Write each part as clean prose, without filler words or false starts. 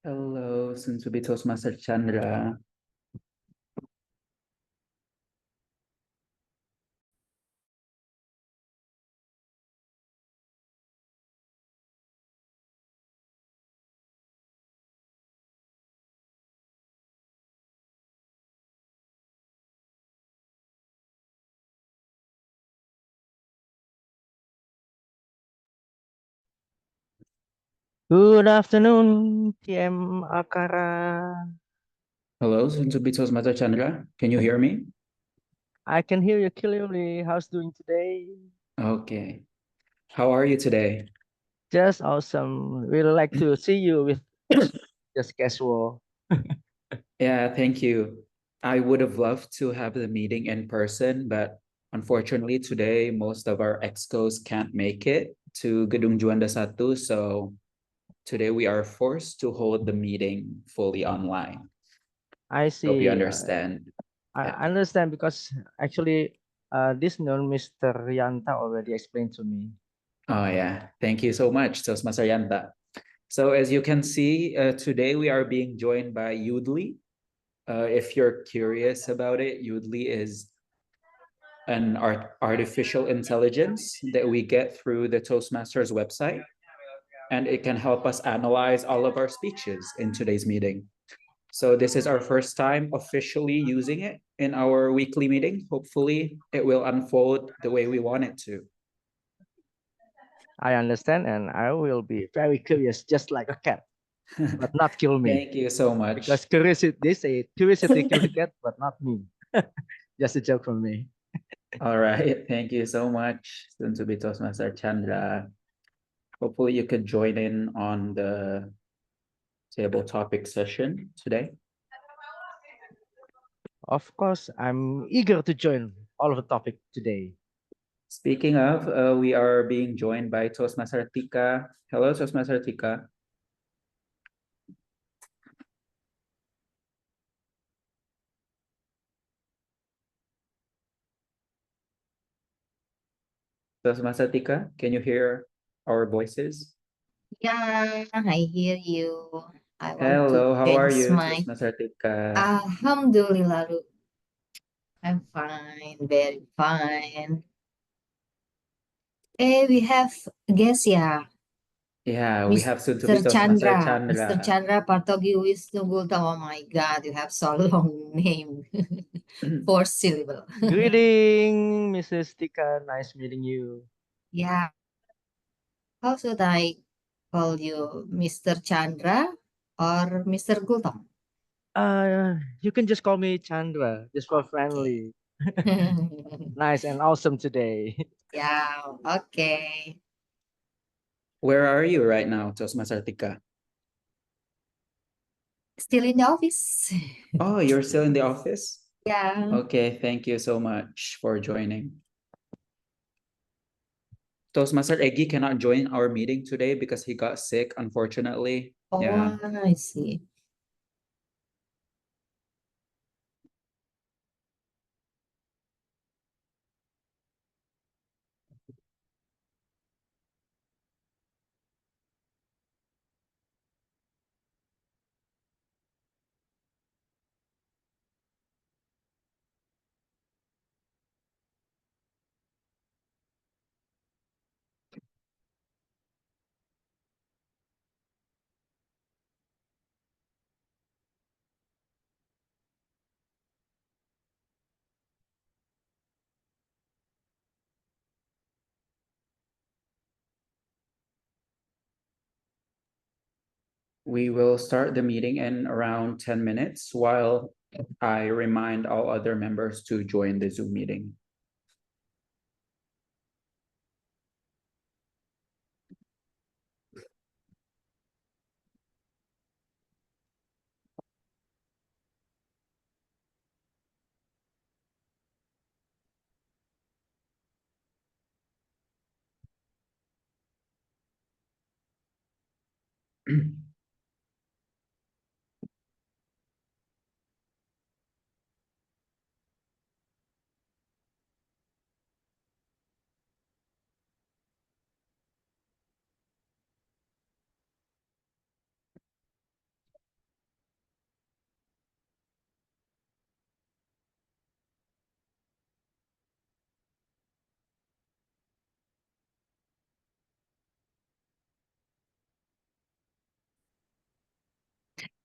Hello, soon-to-be Toastmaster Chandra. Good afternoon, TM Akara. Hello, soon-to-be Toastmaster Chandra. Can you hear me? I can hear you clearly. How's doing today? Okay. How are you today? Just awesome. Really like to see you with just casual. Yeah, thank you. I would have loved to have the meeting in person, but unfortunately today most of our excos can't make it to Gedung Juanda Satu, so today we are forced to hold the meeting fully online. I Hope you see. understand. Yeah. I understand because actually, this known Mr. Yanta already explained to me. Oh yeah. Thank you so much, Toastmaster Yanta. So as you can see, today we are being joined by Yudli. If you're curious about it, Yudli is an artificial intelligence that we get through the Toastmasters website, and it can help us analyze all of our speeches in today's meeting. So this is our first time officially using it in our weekly meeting. Hopefully, it will unfold the way we want it to. I understand, and I will be very curious, just like a cat, but not kill me. Thank you so much. Because curiosity, they say curiosity kill the cat, but not me. Just a joke from me. All right. Thank you so much, soon to be Toastmaster Chandra. Hopefully, you could join in on the table topic session today. Of course, I'm eager to join all of the topic today. Speaking of, we are being joined by Toastmaster Tika. Hello, Toastmaster Tika. Toastmaster Tika, can you hear our voices? Yeah, I hear you. I want to Hello, how are change you, my Toastmaster Tika? Alhamdulillah. I'm fine, very fine. We have a guest, yeah. Yeah, we have soon to Mr. be Toastmaster Chandra. Mr. Chandra. Chandra Partogi Wisnu Gultam. Oh my God, you have so long name. Four syllable. Greeting, Mrs. Tika. Nice meeting you. Yeah. How should I call you? Mr. Chandra or Mr. Gultam? You can just call me Chandra, just for Okay. friendly. Nice and awesome today. Yeah, okay. Where are you right now, Toastmaster Tika? Still in the office. Oh, you're still in the office? Yeah. Okay, thank you so much for joining. Toastmaster Eggy cannot join our meeting today because he got sick, unfortunately. Yeah. Oh, I see. We will start the meeting in around 10 minutes while I remind all other members to join the Zoom meeting.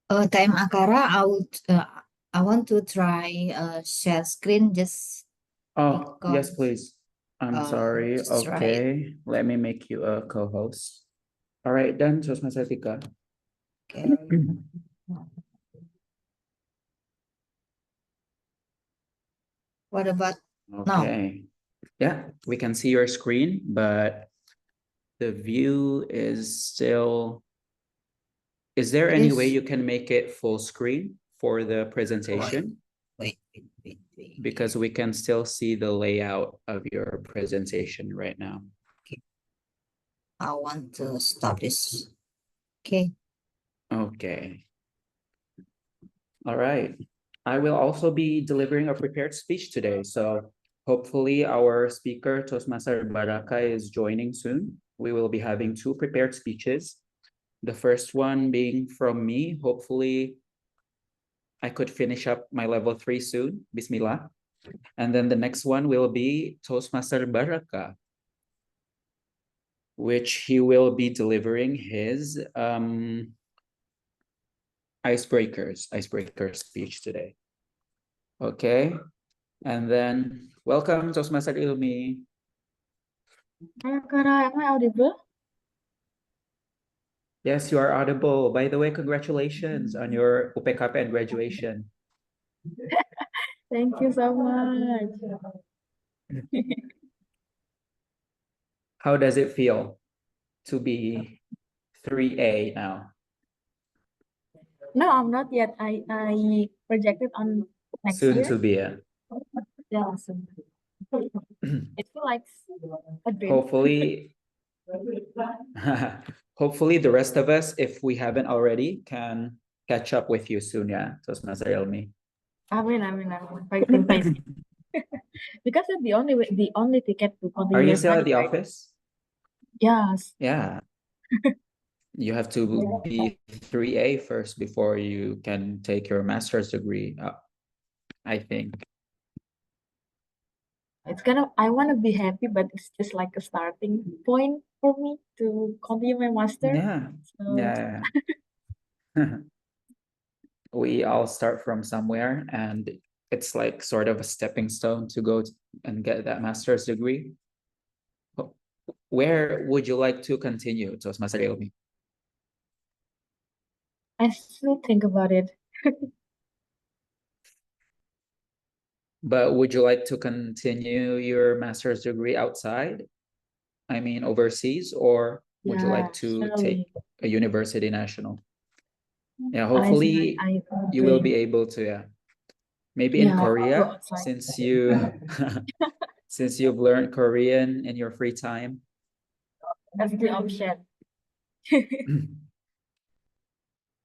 Time Akara, I want to try share screen just Oh, yes, because please. I'm sorry. just try it. Okay, let me make you a co-host. All right, done, Toastmaster Tika. Okay. What about now? Okay. Yeah, we can see your screen, but the view is still. Is there It any way is. you can make it full screen for the presentation? Wait. Because we can still see the layout of your presentation right now. I want to stop this. Okay. Okay. All right. I will also be delivering a prepared speech today. So hopefully our speaker, Toastmaster Baraka, is joining soon. We will be having two prepared speeches. The first one being from me. Hopefully I could finish up my level 3 soon. Bismillah. And then the next one will be Toastmaster Baraka, which he will be delivering his icebreaker speech today. Okay. And then welcome Toastmaster Ilmi. Hi, Kara, am I audible? Yes, you are audible. By the way, congratulations on your UPKP and graduation. Thank you so much. How does it feel to be 3A now? No, I'm not yet. I projected on next Soon year. to be a. Yeah, soon. It feels like a dream. Hopefully, hopefully the rest of us, if we haven't already, can catch up with you soon, yeah, Toastmaster Ilmi. Amin. Fighting. Because it's the only ticket to Are continue you my still at study, the right? office? Yes. Yeah. You have to be 3A first before you can take your master's degree, I think. I want to be happy, but it's just like a starting point for me to continue my master. Yeah. So Yeah. We all start from somewhere, and it's like sort of a stepping stone to go and get that master's degree. Where would you like to continue, Toastmaster Ilmi? I still think about it. But would you like to continue your master's degree outside? I mean, overseas, or would you Yeah, like to surely. take a university national? Yeah, I hopefully I you will be dream. able to, yeah. Maybe in Yeah, go Korea, outside. since since you've learned Korean in your free time. That's the option.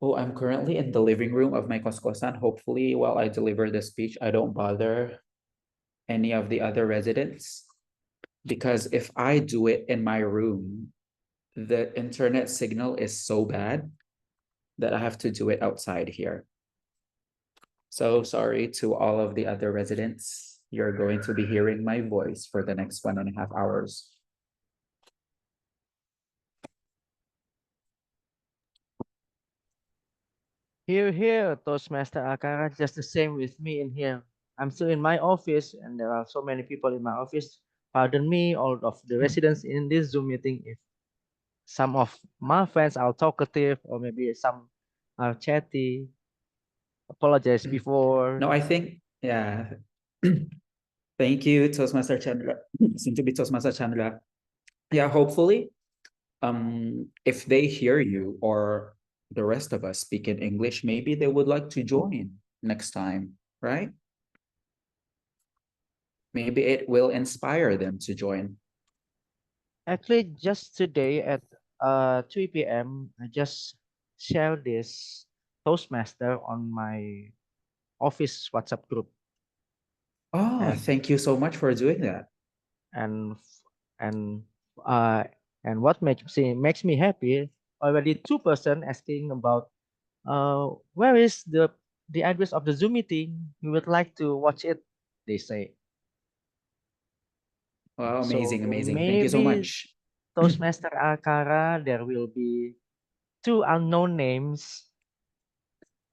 Oh, I'm currently in the living room of my kos-kosan. Hopefully, while I deliver the speech, I don't bother any of the other residents. Because if I do it in my room, the internet signal is so bad that I have to do it outside here. So sorry to all of the other residents. You're going to be hearing my voice for the next 1.5 hours. Here, Toastmaster Akara, just the same with me in here. I'm still in my office, and there are so many people in my office. Pardon me, all of the residents in this Zoom meeting, if some of my friends are talkative or maybe some are chatty. Apologize before. No, I think, yeah. Thank you, Toastmaster Chandra. Seem to be Toastmaster Chandra. Yeah, hopefully, if they hear you or the rest of us speak in English, maybe they would like to join next time, right? Maybe it will inspire them to join. Actually, just today at 3 p.m., I just shared this Toastmaster on my office WhatsApp group. Oh, And thank you so much for doing that. and and uh and what makes me happy, already 2% asking about where is the address of the Zoom meeting, we would like to watch it, they say. Wow, So amazing, amazing. Thank you so maybe much. Toastmaster Akara, there will be two unknown names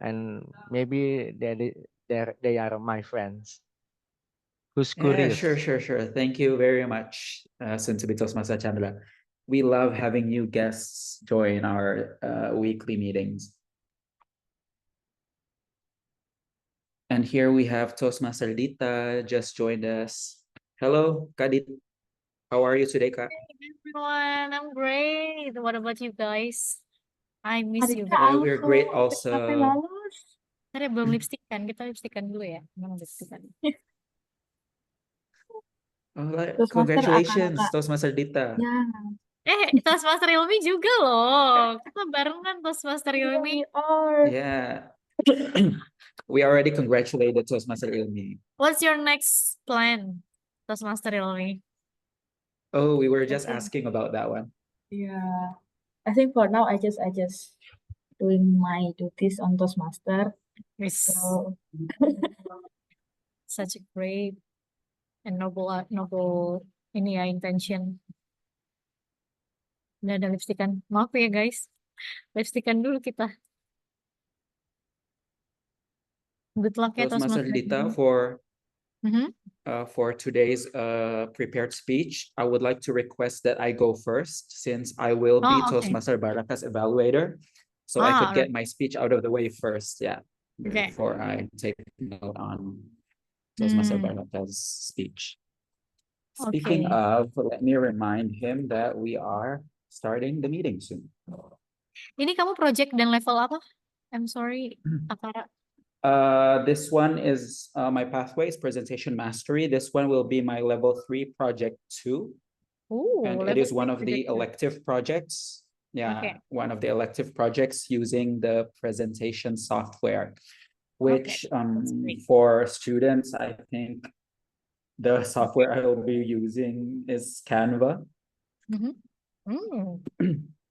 and maybe they are my friends who's Yeah, curious. sure. Thank you very much, soon to be Toastmaster Chandra. We love having new guests join our weekly meetings. And here we have Toastmaster Dita just joined us. Hello, Kak Dita. How are you today, Kak? Everyone, I'm great. What about you guys? I miss you Adita guys. We're great sampai also. lolos. Ntar ya belum lipstikan, kita lipstikan dulu ya. Belum lipstikan. Toastmaster Congratulations, Kak. Toastmaster Dita. Ya, Toastmaster Ilmi juga loh. Kita barengan Toastmaster Ilmi. we are. Yeah. We already congratulated Toastmaster Ilmi. What's your next plan, Toastmaster Ilmi? Oh, we were just Okay. asking about that one. Yeah, I think for now I just doing my duties on Toastmaster. Yes. So Such a great and noble ini ya intention. Udah ada lipstikan. Maaf ya guys. Lipstikan dulu kita. Good luck ya Toastmaster Toastmaster Dita, Ilmi. Mhm. for today's prepared speech, I would like to request that I go first since I will be Oh, okay. Toastmaster Baraka's evaluator. So I could Alright. get my speech out of the way first, yeah, Okay. before I take note on Toastmaster Hmm. Baraka's speech. Speaking Okay. of, let me remind him that we are starting the meeting soon. Ini kamu project dan level apa? I'm sorry, Akara. This one is my pathways presentation mastery. This one will be my level 3 project 2. Ooh, And it level is one 3 of the project 2. elective projects. Yeah, Okay. one of the elective projects using the presentation software, Okay, which that's great. for students, I think the software I will be using is Canva Mhm. Mm.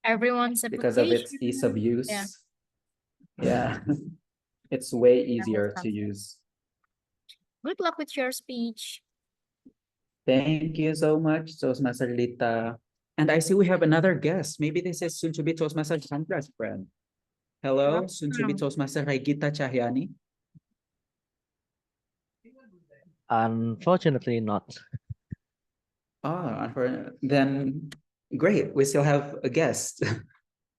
Everyone's because of its ease of application. use. Yeah, Yeah, it's way that's easier to fun. use. Good luck with your speech. Thank you so much, Toastmaster Lita. And I see we have another guest. Maybe this is soon to be Toastmaster Chandra's friend. Hello, soon to be Welcome. Toastmaster Regita Cahyani. Unfortunately, not. Then great. We still have a guest.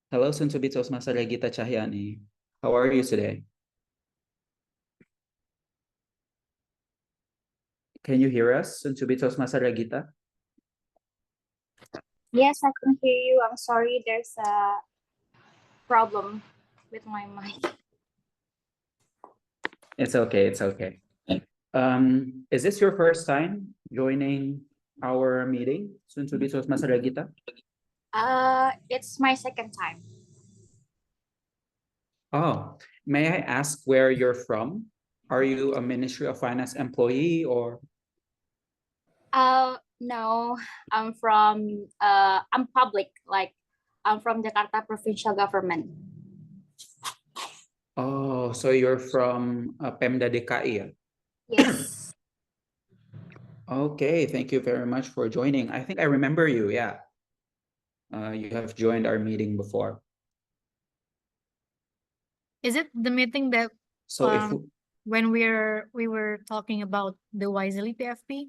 Hello, soon to be Toastmaster Regita Cahyani. How are you today? Can you hear us, soon to be Toastmaster Regita? Yes, I can hear you. I'm sorry, there's a problem with my mic. It's okay. It's okay. Is this your first time joining our meeting, soon to be Toastmaster Regita? It's my second time. Oh, may I ask where you're from? Are you a Ministry of Finance employee or? No, I'm public, like I'm from Jakarta Provincial Government. Oh, so you're from Pemda DKI, ya? Yes. Okay, thank you very much for joining. I think I remember you, yeah. You have joined our meeting before. Is it the meeting that So if when we were talking about the Wisely PFP?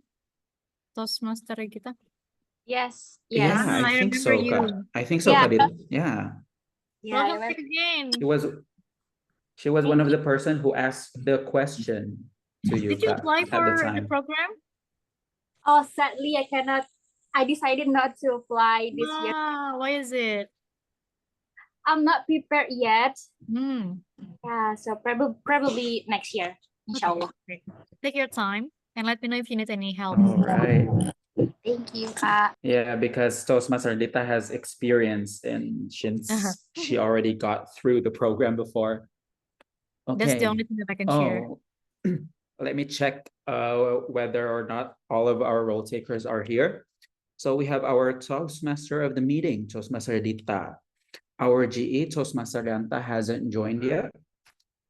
Toastmaster kita? Yes. yeah, Yes. I I think remember so, you. Kak. I think so, Yeah. Kadit. Yeah. Yeah. Welcome back again. She was one of the person who asked the question to you, Did you Kak, apply at the for the time. program? Oh, sadly, I cannot. I decided not to apply this year. Why is it? I'm not prepared yet. Hmm. Yeah, so probably next year, inshallah. Okay. Take your time and let me know if you need any help. All right. Thank you. Yeah, because Toastmaster Dita has experience and since she already got through the program before. That's the Okay. only thing that I can share. Oh, let me check whether or not all of our role takers are here. So we have our Toastmaster of the meeting, Toastmaster Dita. Our GE, Toastmaster Ranta, hasn't joined yet.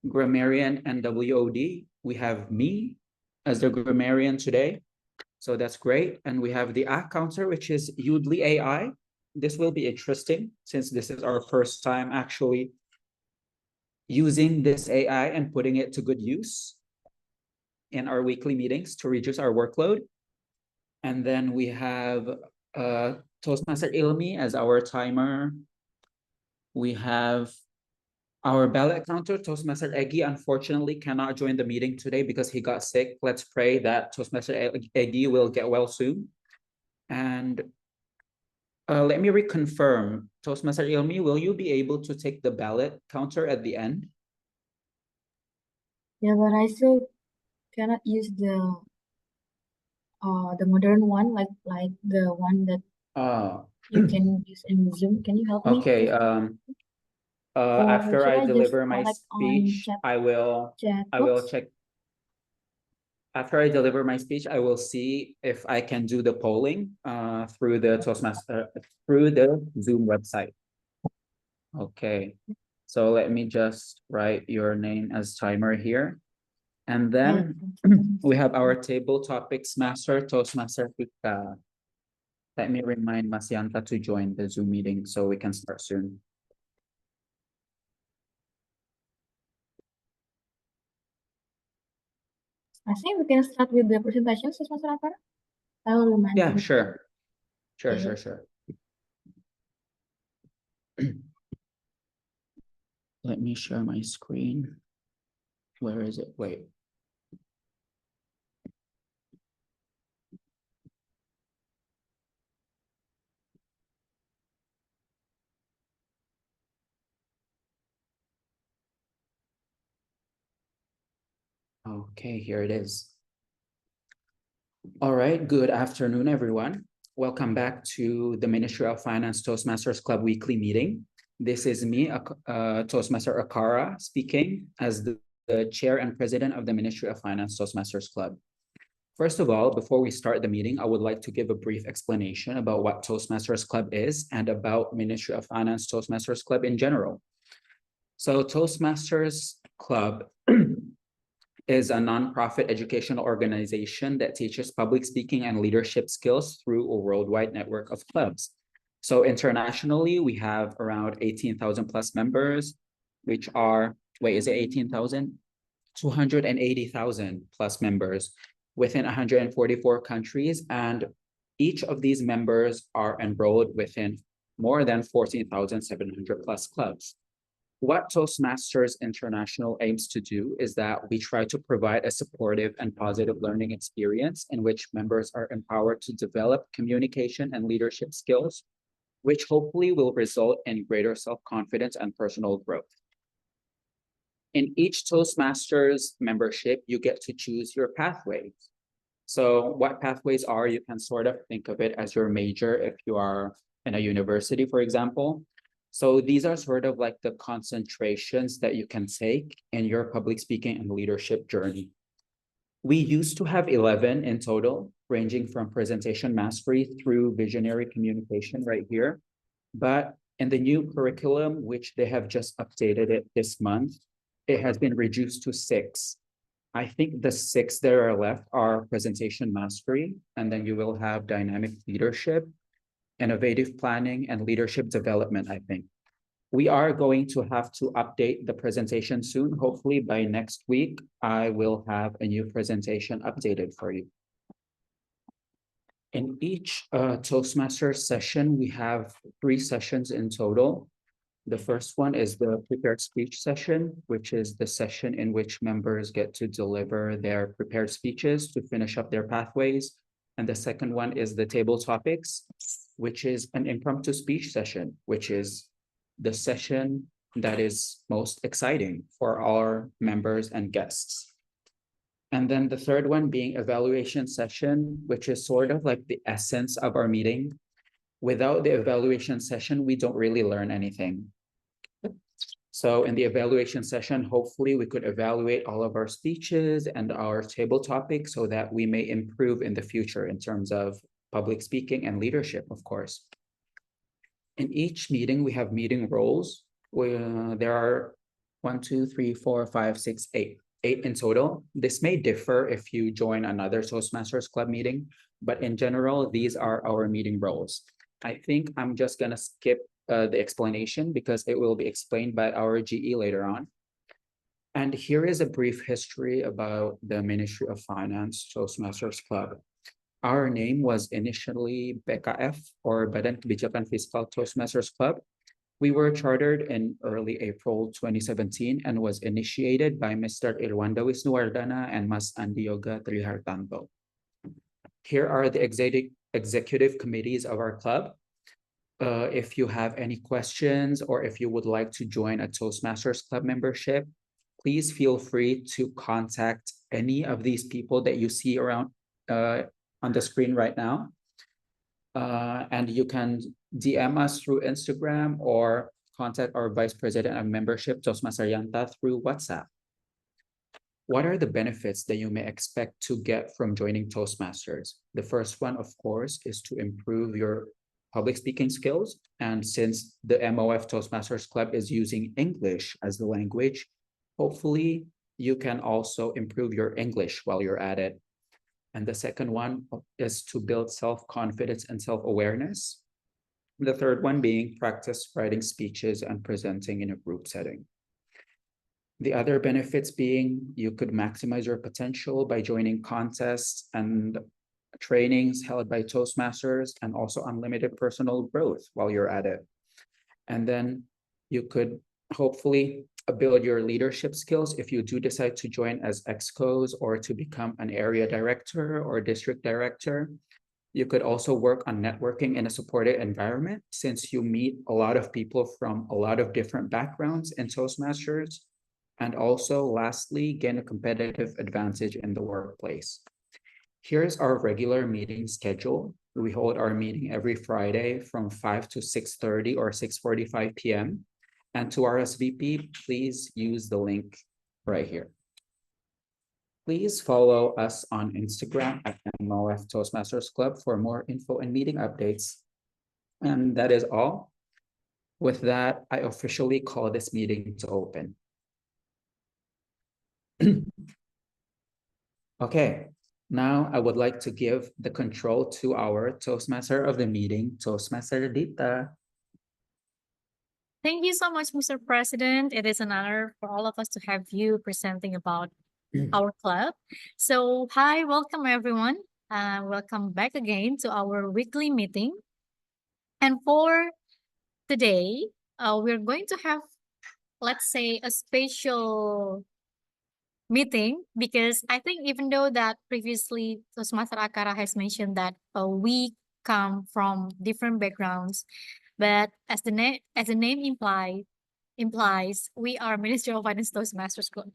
Grammarian and WOD, we have me as the grammarian today. So that's great. And we have the counter, which is Udly AI. This will be interesting since this is our first time actually using this AI and putting it to good use in our weekly meetings to reduce our workload. And then we have Toastmaster Ilmi as our timer. We have our ballot counter, Toastmaster Eggy, unfortunately cannot join the meeting today because he got sick. Let's pray that Toastmaster Eggy will get well soon. And let me reconfirm, Toastmaster Ilmi, will you be able to take the ballot counter at the end? Yeah, but I still cannot use the modern one, like the one that you can use in Zoom. Can you help me? Okay. Or After should I I just deliver my collect on speech, chat I will box? check. After I deliver my speech, I will see if I can do the polling through the Toastmaster through the Zoom website. Okay. So let me just write your name as timer here. And then we have our table topics master, Toastmaster Pika. Let me remind Masianta to join the Zoom meeting so we can start soon. I think we can start with the presentation, Mas Akara. I will remind Yeah, you. sure. Sure, Okay. sure. Let me share my screen. Where is it? Wait. Okay, here it is. All right, good afternoon, everyone. Welcome back to the Ministry of Finance Toastmasters Club weekly meeting. This is me, Toastmaster Akara, speaking as the chair and president of the Ministry of Finance Toastmasters Club. First of all, before we start the meeting, I would like to give a brief explanation about what Toastmasters Club is and about Ministry of Finance Toastmasters Club in general. So Toastmasters Club is a nonprofit educational organization that teaches public speaking and leadership skills through a worldwide network of clubs. So internationally, we have around 18,000 plus members, which are, wait, is it 18,000? 280,000 plus members within 144 countries. And each of these members are enrolled within more than 14,700 plus clubs. What Toastmasters International aims to do is that we try to provide a supportive and positive learning experience in which members are empowered to develop communication and leadership skills, which hopefully will result in greater self-confidence and personal growth. In each Toastmasters membership, you get to choose your pathways. So what pathways are, you can sort of think of it as your major if you are in a university, for example. So these are sort of like the concentrations that you can take in your public speaking and leadership journey. We used to have 11 in total, ranging from presentation mastery through visionary communication right here. But in the new curriculum, which they have just updated it this month, it has been reduced to 6. I think the 6 that are left are presentation mastery, and then you will have dynamic leadership, innovative planning, and leadership development, I think. We are going to have to update the presentation soon. Hopefully by next week, I will have a new presentation updated for you. In each Toastmasters session, we have 3 sessions in total. The first one is the prepared speech session, which is the session in which members get to deliver their prepared speeches to finish up their pathways. And the second one is the table topics, which is an impromptu speech session, which is the session that is most exciting for our members and guests. And then the third one being evaluation session, which is sort of like the essence of our meeting. Without the evaluation session, we don't really learn anything. So in the evaluation session, hopefully we could evaluate all of our speeches and our table topics so that we may improve in the future in terms of public speaking and leadership, of course. In each meeting, we have meeting roles. There are 1, 2, 3, 4, 5, 6, 8 in total. This may differ if you join another Toastmasters Club meeting, but in general, these are our meeting roles. I think I'm just gonna skip the explanation because it will be explained by our GE later on. And here is a brief history about the Ministry of Finance Toastmasters Club. Our name was initially BKF, or Badan Kebijakan Fiskal Toastmasters Club. We were chartered in early April 2017 and was initiated by Mr. Irwanda Wisnuwardana and Mas Andi Yoga Trihartanto. Here are the executive committees of our club. If you have any questions or if you would like to join a Toastmasters Club membership, please feel free to contact any of these people that you see around on the screen right now. And you can DM us through Instagram or contact our Vice President of Membership, Toastmaster Yanta, through WhatsApp. What are the benefits that you may expect to get from joining Toastmasters? The first one, of course, is to improve your public speaking skills. And since the MoF Toastmasters Club is using English as the language, hopefully you can also improve your English while you're at it. And the second one is to build self-confidence and self-awareness. The third one being practice writing speeches and presenting in a group setting. The other benefits being you could maximize your potential by joining contests and trainings held by Toastmasters, and also unlimited personal growth while you're at it. And then you could hopefully build your leadership skills if you do decide to join as excos or to become an area director or district director. You could also work on networking in a supported environment, since you meet a lot of people from a lot of different backgrounds in Toastmasters. And also, lastly, gain a competitive advantage in the workplace. Here's our regular meeting schedule. We hold our meeting every Friday from 5 to 6:30 or 6:45 p.m. And to our SVP, please use the link right here. Please follow us on Instagram at MoF Toastmasters Club for more info and meeting updates. And that is all. With that, I officially call this meeting to open. Okay, now I would like to give the control to our Toastmaster of the meeting, Toastmaster Dita. Thank you so much, Mr. President. It is an honor for all of us to have you presenting about our club. So, hi, welcome everyone. Welcome back again to our weekly meeting. And for today, we're going to have, let's say, a special meeting, because I think even though that previously Toastmaster Akara has mentioned that we come from different backgrounds, but as the name implies, we are Ministry of Finance Toastmasters Club.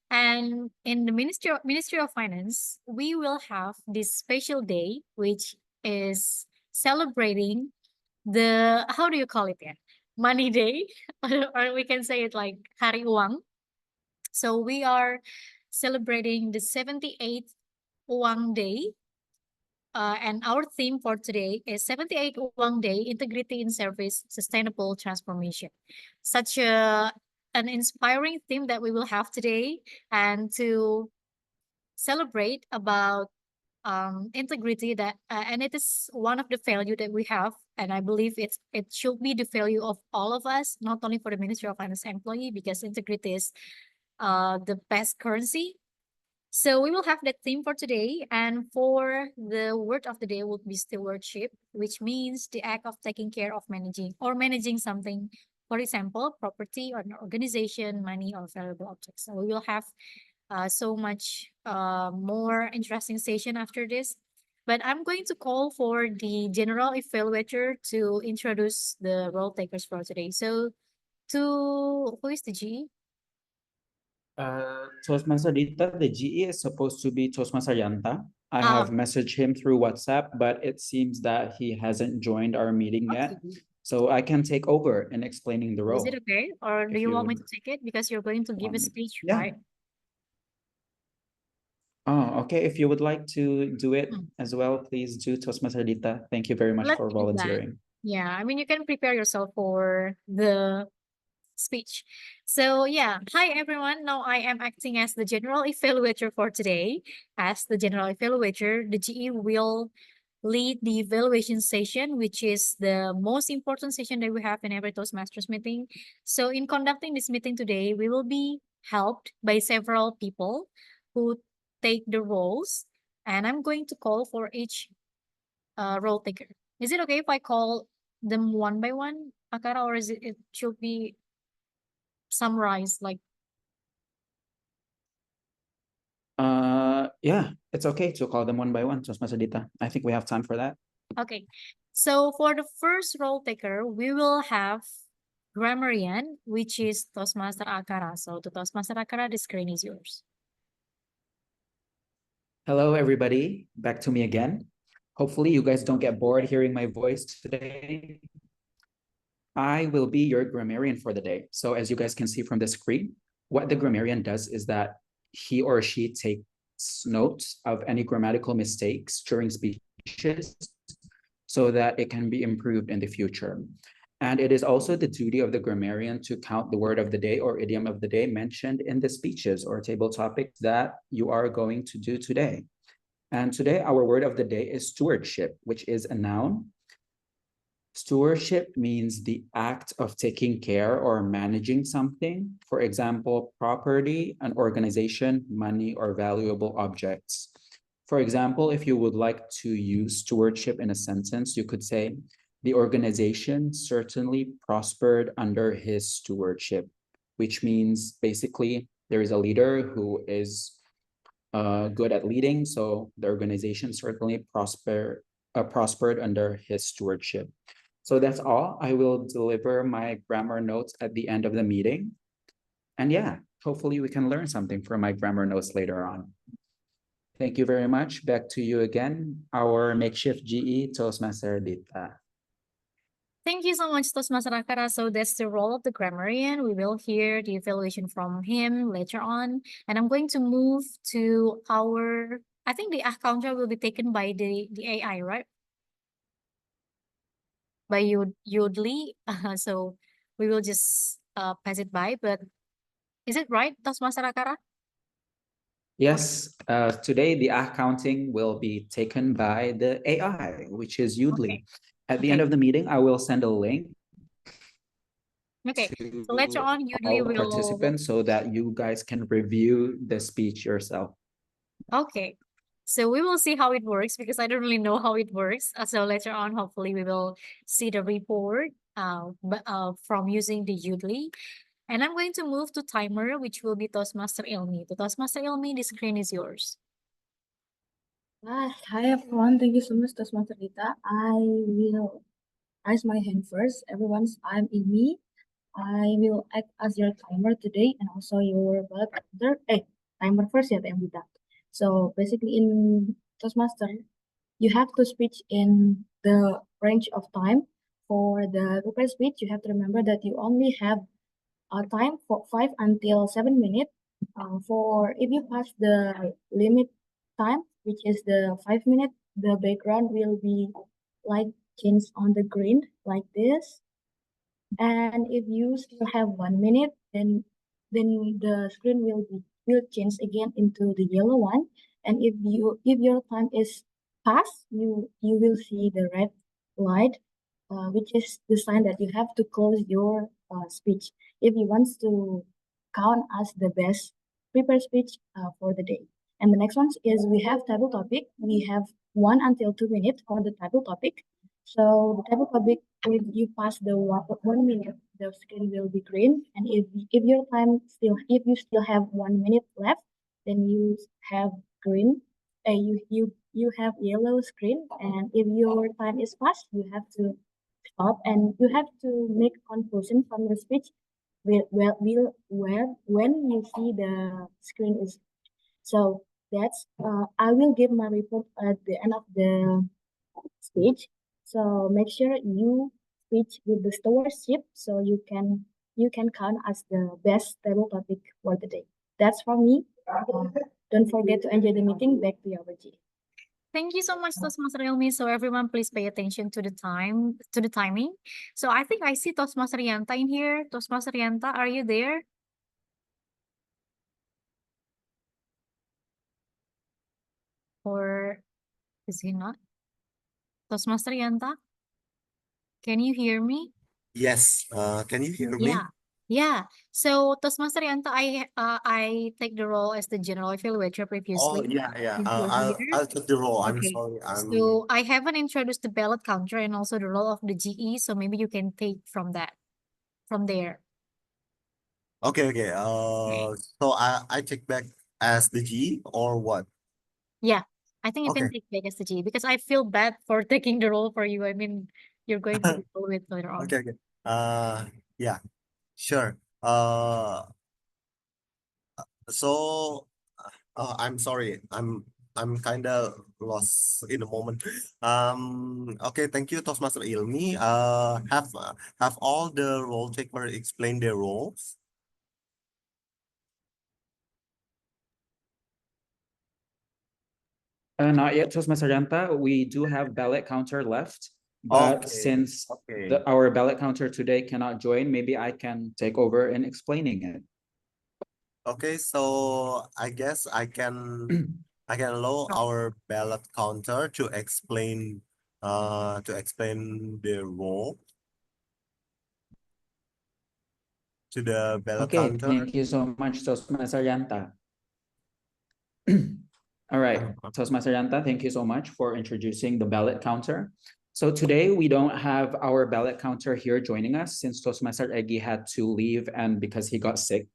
And in the Ministry of Finance, we will have this special day, which is celebrating the, how do you call it? Yeah, Money Day, or we can say it like Hari Uang. So we are celebrating the 78th Oeang Day. And our theme for today is 78 Oeang Day, Integrity in Service, Sustainable Transformation. Such an inspiring theme that we will have today, and to celebrate about integrity, that and it is one of the value that we have, and I believe it should be the value of all of us, not only for the Ministry of Finance employee, because integrity is the best currency. So we will have that theme for today, and for the word of the day would be stewardship, which means the act of taking care of managing something, for example, property or an organization, money, or valuable objects. So we will have so much more interesting session after this. But I'm going to call for the general evaluator to introduce the role takers for today. So who is the G? Toastmaster Dita, the GE is supposed to be Toastmaster Yanta. I have messaged him through WhatsApp, but it seems that he hasn't joined our meeting yet. So I can take over in explaining the role. Is it okay? Or do If you you want me would to take it? Because you're going to give a want me- speech, Yeah. right? Oh, okay. If you would like to do it Mm. as well, please do, Toastmaster Dita. Thank you very much Let's for do that. volunteering. Yeah, I mean, you can prepare yourself for the speech. So yeah, hi everyone. Now I am acting as the general evaluator for today. As the general evaluator, the GE will lead the evaluation session, which is the most important session that we have in every Toastmasters meeting. So in conducting this meeting today, we will be helped by several people who take the roles, and I'm going to call for each role taker. Is it okay if I call them one by one, Akara, or is it should be summarized like? Yeah, it's okay to call them one by one, Toastmaster Dita. I think we have time for that. Okay, so for the first role taker, we will have grammarian, which is Toastmaster Akara. So to Toastmaster Akara, the screen is yours. Hello, everybody. Back to me again. Hopefully, you guys don't get bored hearing my voice today. I will be your grammarian for the day. So as you guys can see from the screen, what the grammarian does is that he or she takes notes of any grammatical mistakes during speeches so that it can be improved in the future. And it is also the duty of the grammarian to count the word of the day or idiom of the day mentioned in the speeches or table topics that you are going to do today. And today, our word of the day is stewardship, which is a noun. Stewardship means the act of taking care or managing something. For example, property, an organization, money, or valuable objects. For example, if you would like to use stewardship in a sentence, you could say, the organization certainly prospered under his stewardship, which means basically there is a leader who is good at leading, so the organization certainly prospered under his stewardship. So that's all. I will deliver my grammar notes at the end of the meeting. And yeah, hopefully we can learn something from my grammar notes later on. Thank you very much. Back to you again, our makeshift GE Toastmaster Dita. Thank you so much, Toastmaster Akara. So that's the role of the grammarian. We will hear the evaluation from him later on. And I'm going to move to our, I think the counter will be taken by the AI, right? By Yodli. So we will just pass it by. But is it right, Toastmaster Akara? Yes, today the counting will be taken by the AI, which is Udly. Okay. At the end of the meeting, I will send a link Okay, to so later on, Yudli all will. participants so that you guys can review the speech yourself. Okay, so we will see how it works because I don't really know how it works. So later on, hopefully, we will see the report from using the Udly. And I'm going to move to timer, which will be Toastmaster Ilmi. To Toastmaster Ilmi, the screen is yours. Hi everyone, thank you so much, Toastmaster Rita. I will raise my hand first. Everyone, I'm Imi. I will act as your timer today and also your ballot counter. Timer first ya, Teh Rita. So basically in Toastmaster, you have to speech in the range of time. For the prepared speech, you have to remember that you only have time for 5 until 7 minutes. For if you pass the limit time, which is the 5 minutes, the background will be like changed on the green like this. And if you still have 1 minute, then the screen will change again into the yellow one. And if your time is past, you will see the red light, which is the sign that you have to close your speech if you want to count as the best prepared speech for the day. And the next one is we have table topic. We have 1 until 2 minutes for the table topic. So the table topic, if you pass the 1 minute, the screen will be green. And if you still have 1 minute left, then you have green. You have yellow screen. And if your time is past, you have to stop and you have to make conclusion from your speech when you see the screen is. So that's I will give my report at the end of the speech. So make sure you speech with the stewardship so you can count as the best table topic for the day. That's from me. Don't forget to enjoy the meeting. Back to you, G. Thank you so much, Toastmaster Ilmi. So everyone, please pay attention to the timing. So I think I see Toastmaster Yanta in here. Toastmaster Yanta, are you there? Or is he not? Toastmaster Yanta, can you hear me? Yes. Can you hear me? Yeah. So Toastmaster Yanta, I take the role as the general evaluator Oh, previously. yeah. Since you're here. I'll take the role. I'm Okay. sorry. So I haven't introduced the ballot counter and also the role of the GE, so maybe you can take from there. Okay. So I take back as the G or what? Yeah, I think you can Okay. take back as the GE because I feel bad for taking the role for you. I mean, you're going to be told it later on. Okay. Yeah. Sure. So I'm sorry. I'm kind of lost in the moment. Okay. Thank you, Toastmaster Ilmi. Have all the role takers explained their roles? Not yet, Toastmaster Yanta. We do have ballot counter left, but Okay. since Okay. our ballot counter today cannot join, maybe I can take over in explaining it. Okay, so I guess I can allow our ballot counter to explain the role to the ballot Okay, counter. thank you so much, Toastmaster Yanta. All right, Toastmaster Yanta, thank you so much for introducing the ballot counter. So today we don't have our ballot counter here joining us since Toastmaster Egi had to leave and because he got sick.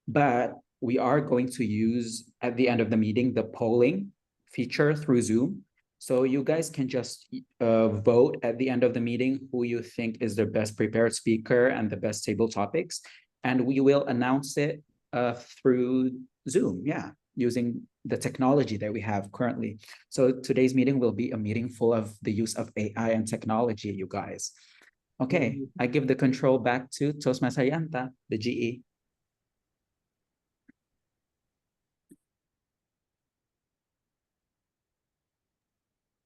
But we are going to use at the end of the meeting the polling feature through Zoom. So you guys can just vote at the end of the meeting who you think is the best prepared speaker and the best table topics. And we will announce it through Zoom, using the technology that we have currently. So today's meeting will be a meeting full of the use of AI and technology, you guys. Okay, I give the control back to Toastmaster Yanta, the GE.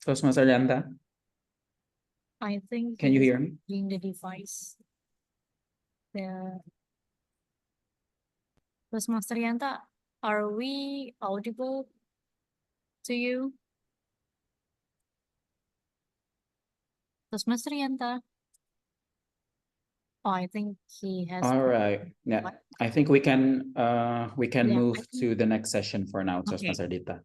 Toastmaster Yanta, I think can you hear me? in the device. The Toastmaster Yanta, are we audible to you? Toastmaster Yanta. Oh, I think he has. All right. Yeah, I think we can Yeah, move to the next session for now, Toastmaster Dita.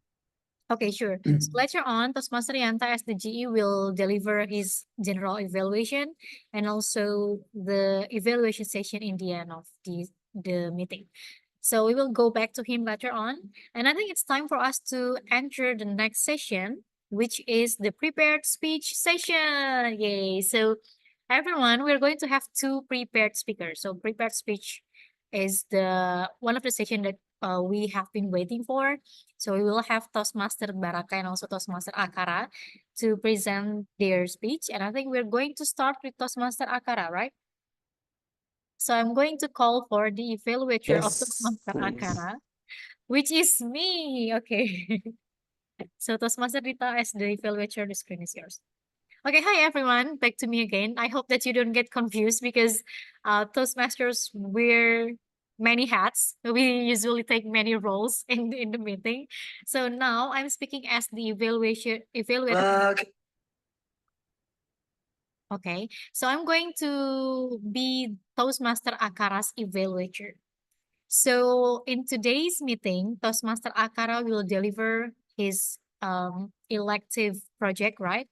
Okay, sure. So later on, Toastmaster Yanta as the GE will deliver his general evaluation and also the evaluation session in the end of the meeting. So we will go back to him later on. And I think it's time for us to enter the next session, which is the prepared speech session. Yay. So everyone, we're going to have two prepared speakers. So prepared speech is the one of the session that we have been waiting for. So we will have Toastmaster Baraka and also Toastmaster Akara to present their speech. And I think we're going to start with Toastmaster Akara, right? So I'm going to call for the evaluator of Yes, Toastmaster please. Akara, which is me. Okay. So Toastmaster Rita as the evaluator, the screen is yours. Okay, hi everyone, back to me again. I hope that you don't get confused because Toastmasters wear many hats. We usually take many roles in the meeting. So now I'm speaking as the evaluator. Okay, so I'm going to be Toastmaster Akara's evaluator. So in today's meeting, Toastmaster Akara will deliver his elective project, right?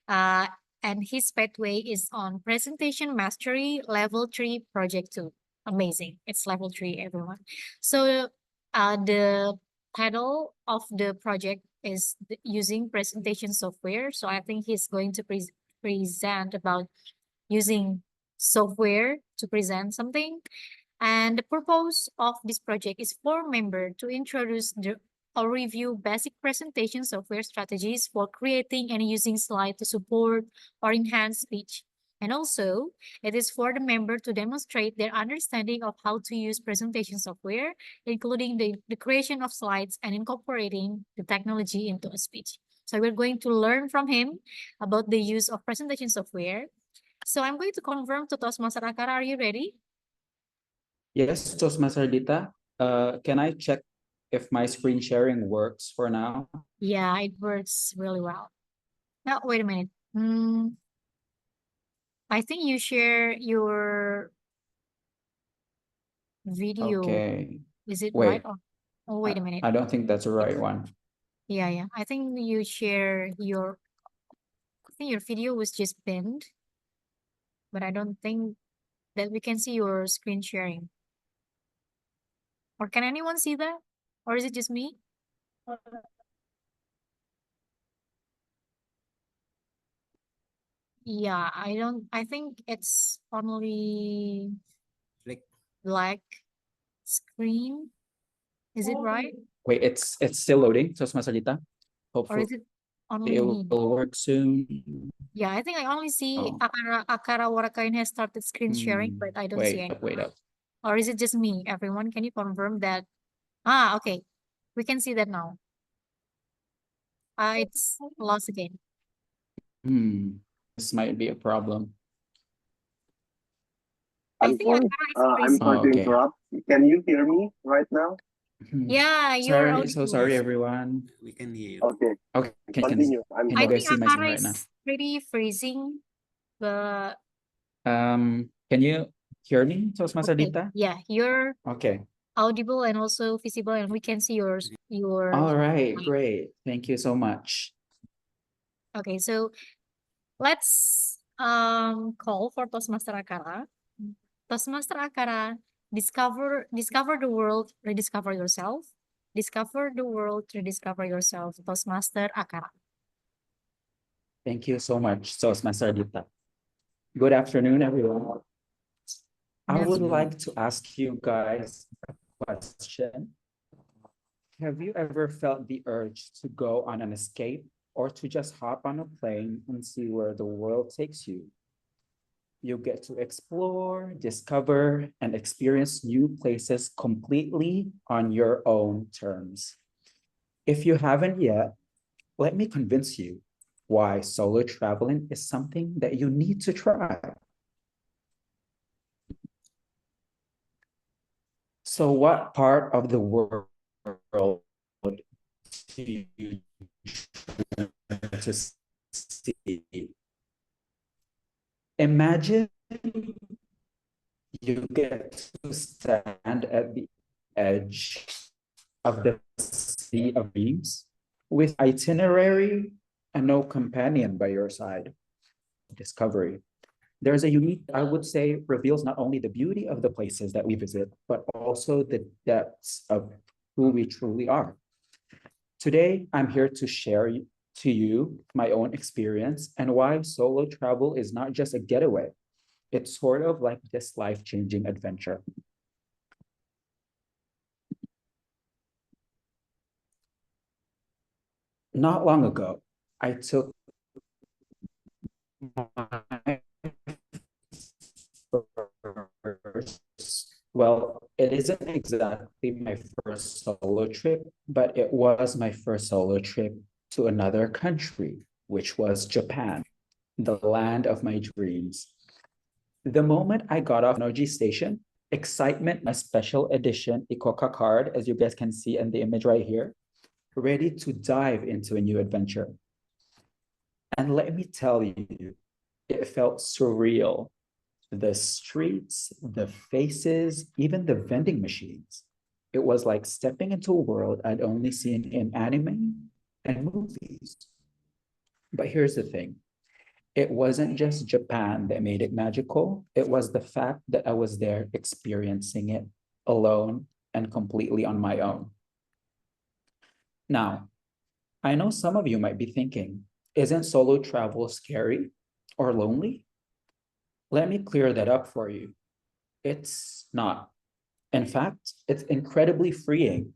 And his pathway is on presentation mastery level 3 project 2. Amazing. It's level 3, everyone. So the title of the project is using presentation software. So I think he's going to present about using software to present something. And the purpose of this project is for members to introduce or review basic presentation software strategies for creating and using slides to support or enhance speech. And also, it is for the member to demonstrate their understanding of how to use presentation software, including the creation of slides and incorporating the technology into a speech. So we're going to learn from him about the use of presentation software. So I'm going to confirm to Toastmaster Akara, are you ready? Yes, Toastmaster Dita. Can I check if my screen sharing works for now? Yeah, it works really well. Now, wait a minute. Mm, I think you share your video. Okay. Is it Wait. right? Or, oh, wait a minute. I don't think that's the right one. Yeah. I think you share your, I think your video was just pinned, but I don't think that we can see your screen sharing. Or can anyone see that? Or is it just me? Yeah, I think it's only black screen. Is it right? Wait, it's still loading. So Mas Alita. Or Hopefully is it only it me? will work soon. Yeah, I think I only see Oh. Akara Warakain has started screen sharing, but I don't see any. Wait up. Or is it just me? Everyone, can you confirm that? Okay. We can see that now. It's lost again. This might be a problem. I think Akara is I'm freezing. sorry to Okay. interrupt. Can you hear me right now? Yeah, you're audible. Sorry everyone. We can hear you. Okay, Okay, continue. can I you guys think see my screen Akara right now? is pretty freezing, but Can you hear me, Mas okay. Alita? Yeah, you're Okay. audible and also visible, and we can see your All right, great. Thank you so much. Okay, so let's call for Toastmaster Akara. Toastmaster Akara, discover the world, rediscover yourself. Discover the world, rediscover yourself. Toastmaster Akara. Thank you so much, Mas Alita. Good afternoon, everyone. I would like to ask you guys a question. Have you ever felt the urge to go on an escape or to just hop on a plane and see where the world takes you? You get to explore, discover, and experience new places completely on your own terms. If you haven't yet, let me convince you why solo traveling is something that you need to try. So what part of the world do you want to see? Imagine you get to stand at the edge of the sea of dreams with itinerary and no companion by your side. Discovery. There's a unique, I would say, reveals not only the beauty of the places that we visit, but also the depths of who we truly are. Today, I'm here to share to you my own experience and why solo travel is not just a getaway. It's sort of like this life-changing adventure. Not long ago, I took my well, it isn't exactly my first solo trip, but it was my first solo trip to another country, which was Japan, the land of my dreams. The moment I got off Noji Station, excitement, my special edition Ikoka card, as you guys can see in the image right here, ready to dive into a new adventure. And let me tell you, it felt surreal. The streets, the faces, even the vending machines. It was like stepping into a world I'd only seen in anime and movies. But here's the thing. It wasn't just Japan that made it magical. It was the fact that I was there experiencing it alone and completely on my own. Now, I know some of you might be thinking, isn't solo travel scary or lonely? Let me clear that up for you. It's not. In fact, it's incredibly freeing.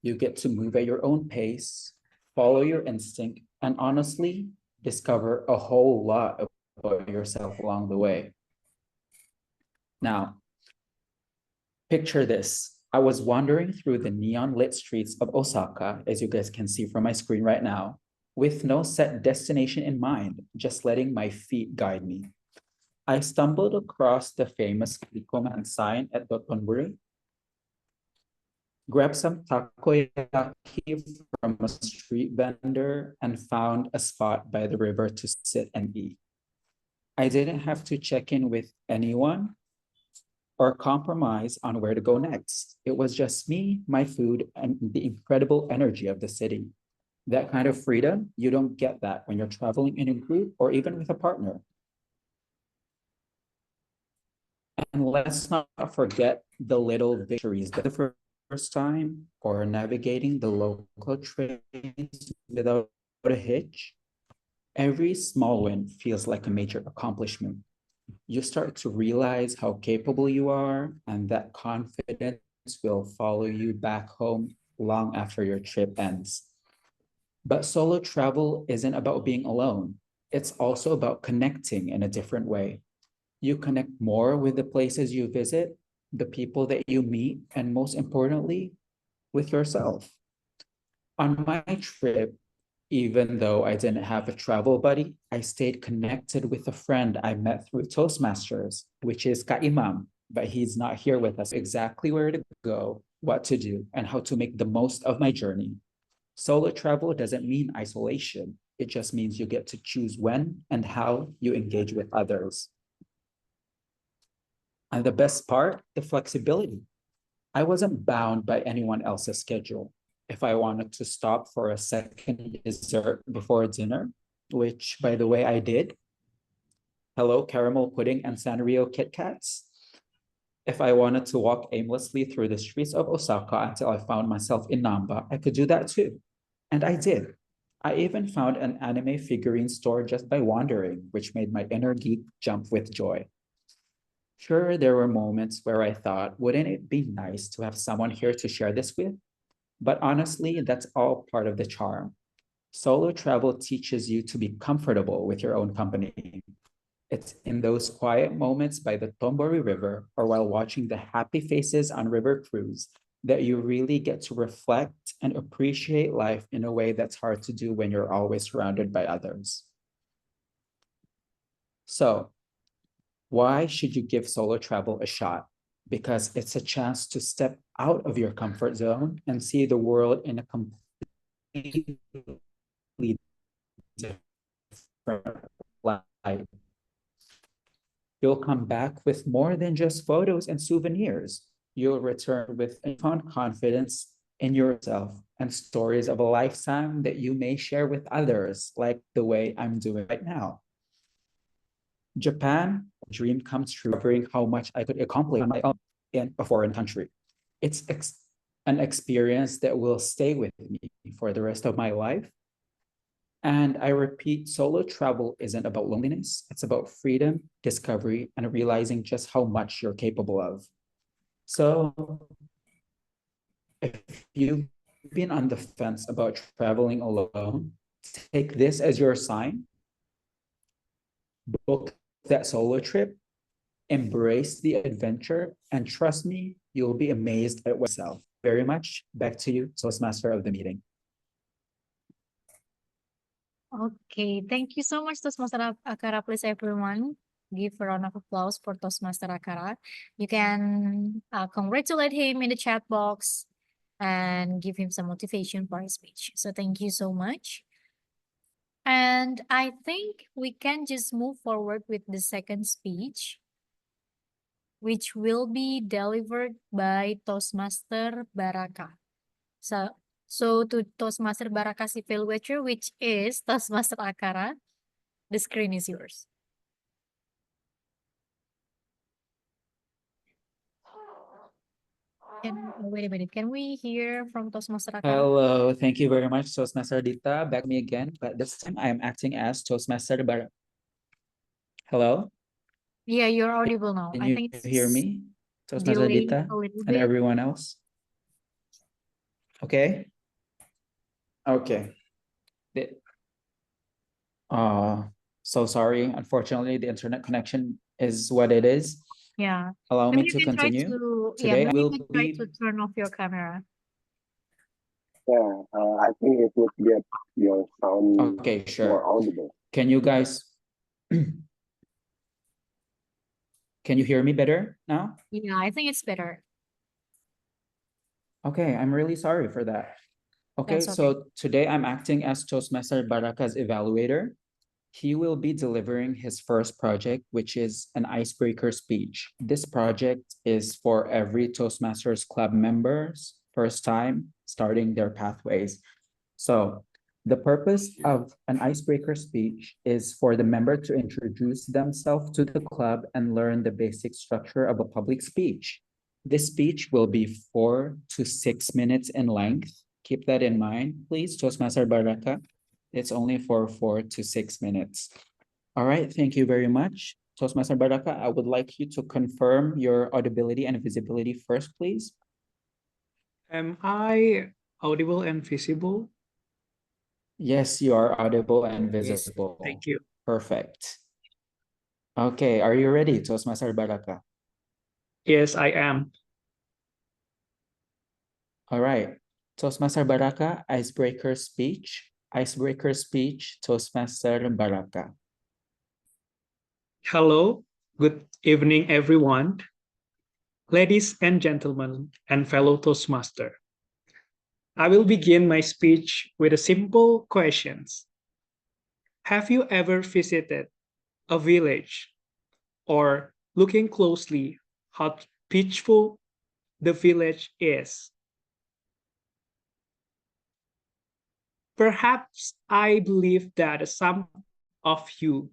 You get to move at your own pace, follow your instinct, and honestly, discover a whole lot about yourself along the way. Now, picture this. I was wandering through the neon lit streets of Osaka, as you guys can see from my screen right now, with no set destination in mind, just letting my feet guide me. I stumbled across the famous Kikoman sign at Dotonbori. Grabbed some takoyaki from a street vendor and found a spot by the river to sit and eat. I didn't have to check in with anyone or compromise on where to go next. It was just me, my food, and the incredible energy of the city. That kind of freedom, you don't get that when you're traveling in a group or even with a partner. And let's not forget the little victories. The first time or navigating the local trains without a hitch. Every small win feels like a major accomplishment. You start to realize how capable you are, and that confidence will follow you back home long after your trip ends. But solo travel isn't about being alone. It's also about connecting in a different way. You connect more with the places you visit, the people that you meet, and most importantly, with yourself. On my trip, even though I didn't have a travel buddy, I stayed connected with a friend I met through Toastmasters, which is Ka Imam, but he's not here with us. Exactly where to go, what to do, and how to make the most of my journey. Solo travel doesn't mean isolation. It just means you get to choose when and how you engage with others. And the best part, the flexibility. I wasn't bound by anyone else's schedule. If I wanted to stop for a second dessert before dinner, which by the way, I did. Hello, caramel pudding and Sanrio Kit Kats. If I wanted to walk aimlessly through the streets of Osaka until I found myself in Namba, I could do that too. And I did. I even found an anime figurine store just by wandering, which made my inner geek jump with joy. Sure, there were moments where I thought, wouldn't it be nice to have someone here to share this with? But honestly, that's all part of the charm. Solo travel teaches you to be comfortable with your own company. It's in those quiet moments by the Tombori River or while watching the happy faces on river cruise that you really get to reflect and appreciate life in a way that's hard to do when you're always surrounded by others. So, why should you give solo travel a shot? Because it's a chance to step out of your comfort zone and see the world in a completely different light. You'll come back with more than just photos and souvenirs. You'll return with newfound confidence in yourself and stories of a lifetime that you may share with others, like the way I'm doing right now. Japan, a dream comes true, discovering how much I could accomplish on my own in a foreign country. It's an experience that will stay with me for the rest of my life. And I repeat, solo travel isn't about loneliness. It's about freedom, discovery, and realizing just how much you're capable of. So if you've been on the fence about traveling alone, take this as your sign. Book that solo trip, embrace the adventure, and trust me, you'll be amazed at yourself. Very much. Back to you, Toastmaster of the meeting. Okay, thank you so much, Toastmaster Akara. Please, everyone, give a round of applause for Toastmaster Akara. You can congratulate him in the chat box and give him some motivation for his speech. So thank you so much. And I think we can just move forward with the second speech, which will be delivered by Toastmaster Baraka. So to Toastmaster Baraka Civil Watcher, which is Toastmaster Akara, the screen is yours. Wait a minute, can we hear from Toastmaster Akara? Hello, thank you very much, Toastmaster Dita. Back to me again, but this time I am acting as Toastmaster Baraka. Hello? Yeah, you're audible now. Can I you think it's hear me, Toastmaster delayed Dita, a little and bit. everyone else? Okay. Okay. So sorry. Unfortunately, the internet connection is what it is. Yeah. Allow me Maybe to you can try continue. to, Today maybe will you can try be to turn off your camera. Yeah, I think it would get your sound okay, more sure. audible. Can you guys can you hear me better now? Yeah, I think it's better. Okay, I'm really sorry for that. Okay, That's okay. so today I'm acting as Toastmaster Baraka's evaluator. He will be delivering his first project, which is an icebreaker speech. This project is for every Toastmasters Club members' first time starting their pathways. So the purpose of an icebreaker speech is for the member to introduce themselves to the club and learn the basic structure of a public speech. This speech will be 4 to 6 minutes in length. Keep that in mind, please, Toastmaster Baraka. It's only for 4 to 6 minutes. All right, thank you very much. Toastmaster Baraka, I would like you to confirm your audibility and visibility first, please. Am I audible and visible? Yes, you are audible and Yes. visible. Thank you. Perfect. Okay, are you ready, Toastmaster Baraka? Yes, I am. All right. Toastmaster Baraka, icebreaker speech. Icebreaker speech, Toastmaster Baraka. Hello, good evening, everyone. Ladies and gentlemen, and fellow Toastmaster. I will begin my speech with a simple question. Have you ever visited a village or looking closely how peaceful the village is? Perhaps I believe that some of you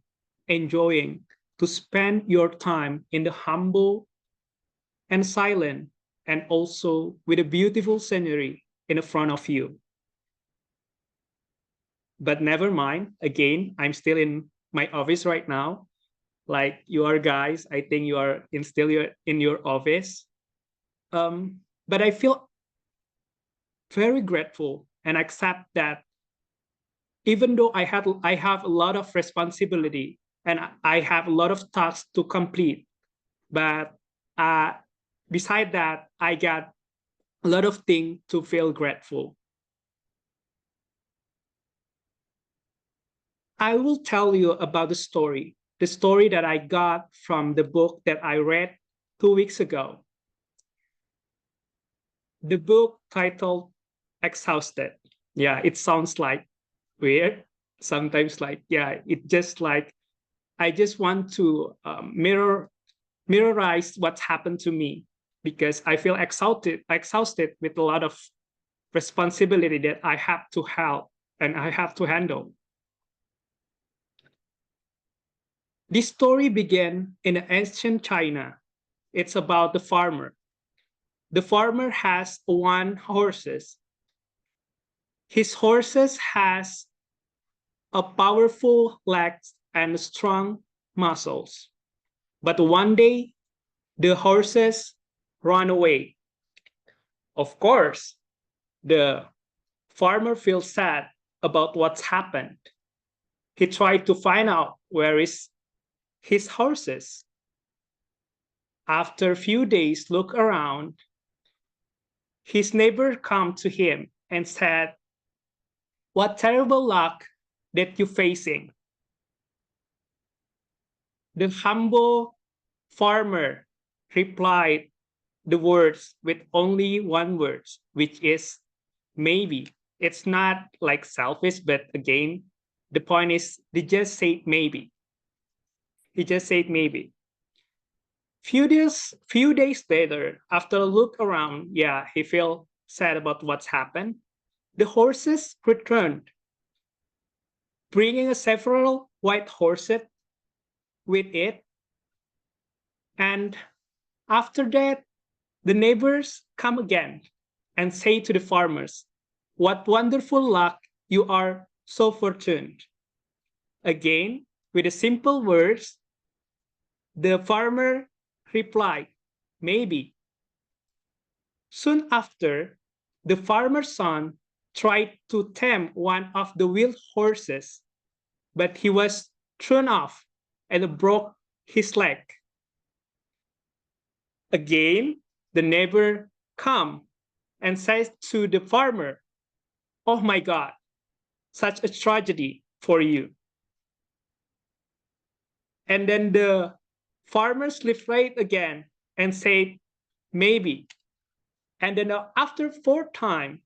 enjoying to spend your time in the humble and silent and also with a beautiful scenery in the front of you. But never mind, again, I'm still in my office right now. Like you are guys, I think you are in your office. But I feel very grateful and accept that even though I have a lot of responsibility and I have a lot of tasks to complete, but beside that, I got a lot of things to feel grateful. I will tell you about the story that I got from the book that I read 2 weeks ago. The book titled Exhausted. Yeah, it sounds like weird. Sometimes like, yeah, it just like, I just want to mirrorize what's happened to me because I feel exhausted with a lot of responsibility that I have to help and I have to handle. This story began in ancient China. It's about the farmer. The farmer has one horses. His horses has a powerful legs and strong muscles. But one day, the horses run away. Of course, the farmer feels sad about what's happened. He tried to find out where is his horses. After a few days look around, his neighbor come to him and said, "What terrible luck that you're facing." The humble farmer replied the words with only one word, which is maybe. It's not like selfish, but again, the point is they just said maybe. He just said maybe. Few days later, after a look around, yeah, he felt sad about what's happened. The horses returned, bringing several white horses with it. And after that, the neighbors come again and say to the farmers, "What wonderful luck, you are so fortunate." Again, with the simple words, the farmer replied, "Maybe." Soon after, the farmer's son tried to tame one of the wild horses, but he was thrown off and broke his leg. Again, the neighbor come and says to the farmer, "Oh my God, such a tragedy for you." And then the farmer slept right again and said, "Maybe." And then after fourth time,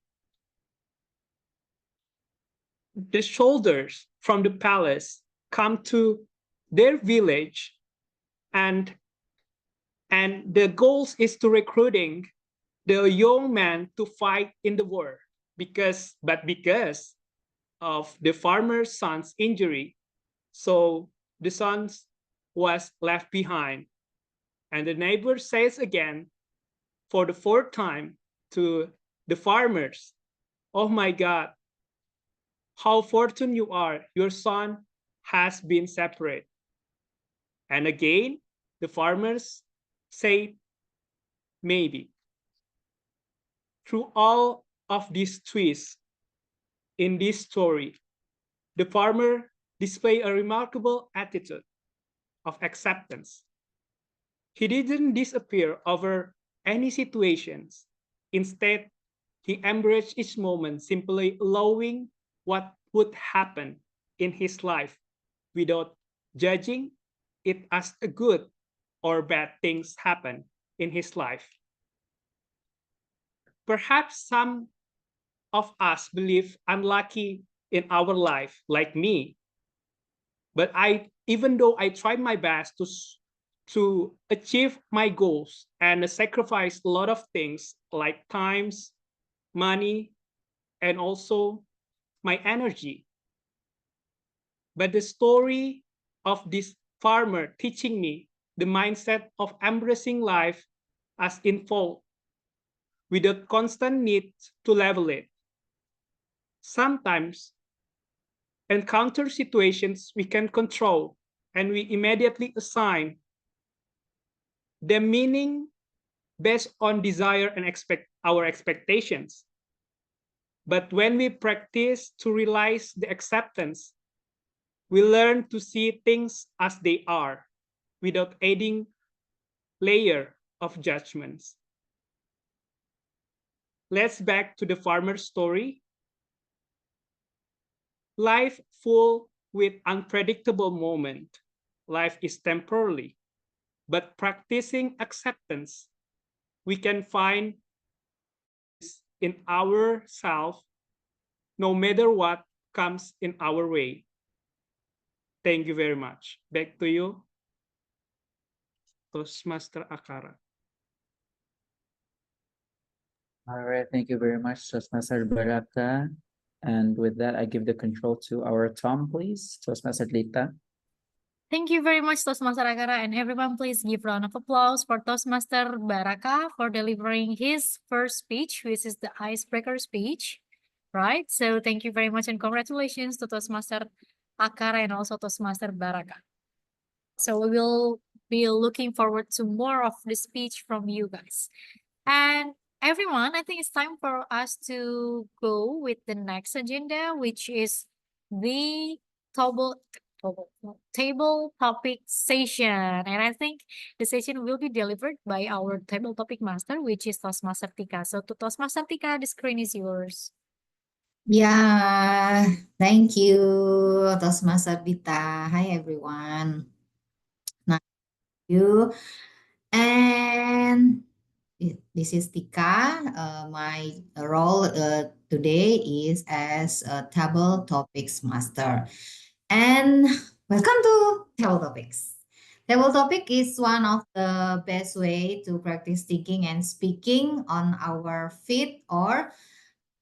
the soldiers from the palace come to their village, and the goals is to recruiting the young man to fight in the war, because of the farmer's son's injury, so the son was left behind. And the neighbor says again for the fourth time to the farmers, "Oh my God, how fortunate you are, your son has been separate." And again, the farmers say, "Maybe." Through all of these twists in this story, the farmer displayed a remarkable attitude of acceptance. He didn't disappear over any situations. Instead, he embraced each moment, simply allowing what would happen in his life without judging it as a good or bad things happen in his life. Perhaps some of us believe unlucky in our life, like me. But even though I tried my best to achieve my goals and sacrifice a lot of things like times, money, and also my energy. But the story of this farmer teaching me the mindset of embracing life as involved with a constant need to level it. Sometimes encounter situations we can control and we immediately assign the meaning based on desire and our expectations. But when we practice to realize the acceptance, we learn to see things as they are without adding layer of judgments. Let's back to the farmer's story. Life full with unpredictable moment. Life is temporary, but practicing acceptance, we can find in ourselves no matter what comes in our way. Thank you very much. Back to you, Toastmaster Akara. All right, thank you very much, Toastmaster Baraka. And with that, I give the control to our Tom, please. Toastmaster Lita. Thank you very much, Toastmaster Akara, and everyone please give round of applause for Toastmaster Baraka for delivering his first speech, which is the icebreaker speech, right? So thank you very much and congratulations to Toastmaster Akara and also Toastmaster Baraka. So we will be looking forward to more of the speech from you guys. And everyone, I think it's time for us to go with the next agenda, which is the table topic session. And I think the session will be delivered by our table topic master, which is Toastmaster Tika. So to Toastmaster Tika, the screen is yours. Yeah, thank you, Toastmaster Dita. Hi, everyone. Nice to you. And this is Tika. My role today is as a table topics master. And welcome to table topics. Table topic is one of the best way to practice thinking and speaking on our feet, or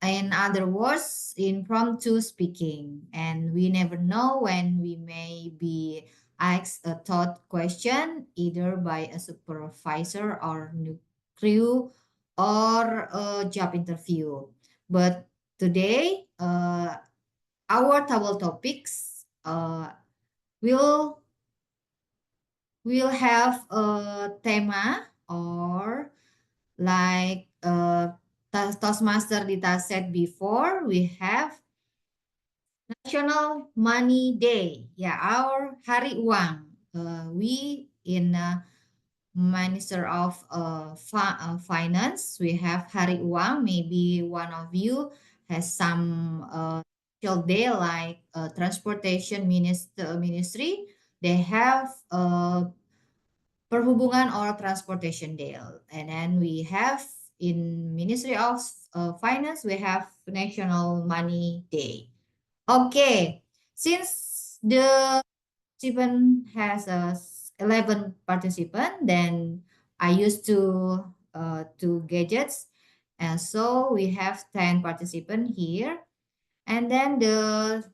in other words, impromptu speaking. And we never know when we may be asked a thought question either by a supervisor or new crew or a job interview. But today, our table topics will have a tema, or like Toastmaster Dita said before, we have National Money Day. Yeah, our Hari Uang. We in Minister of Finance, we have Hari Uang. Maybe one of you has some special day like Transportation Ministry. They have Perhubungan or Transportation Day. And then we have in Ministry of Finance, we have National Money Day. Okay, since the participant has 11 participant, then I used to two gadgets, and so we have 10 participant here, and then the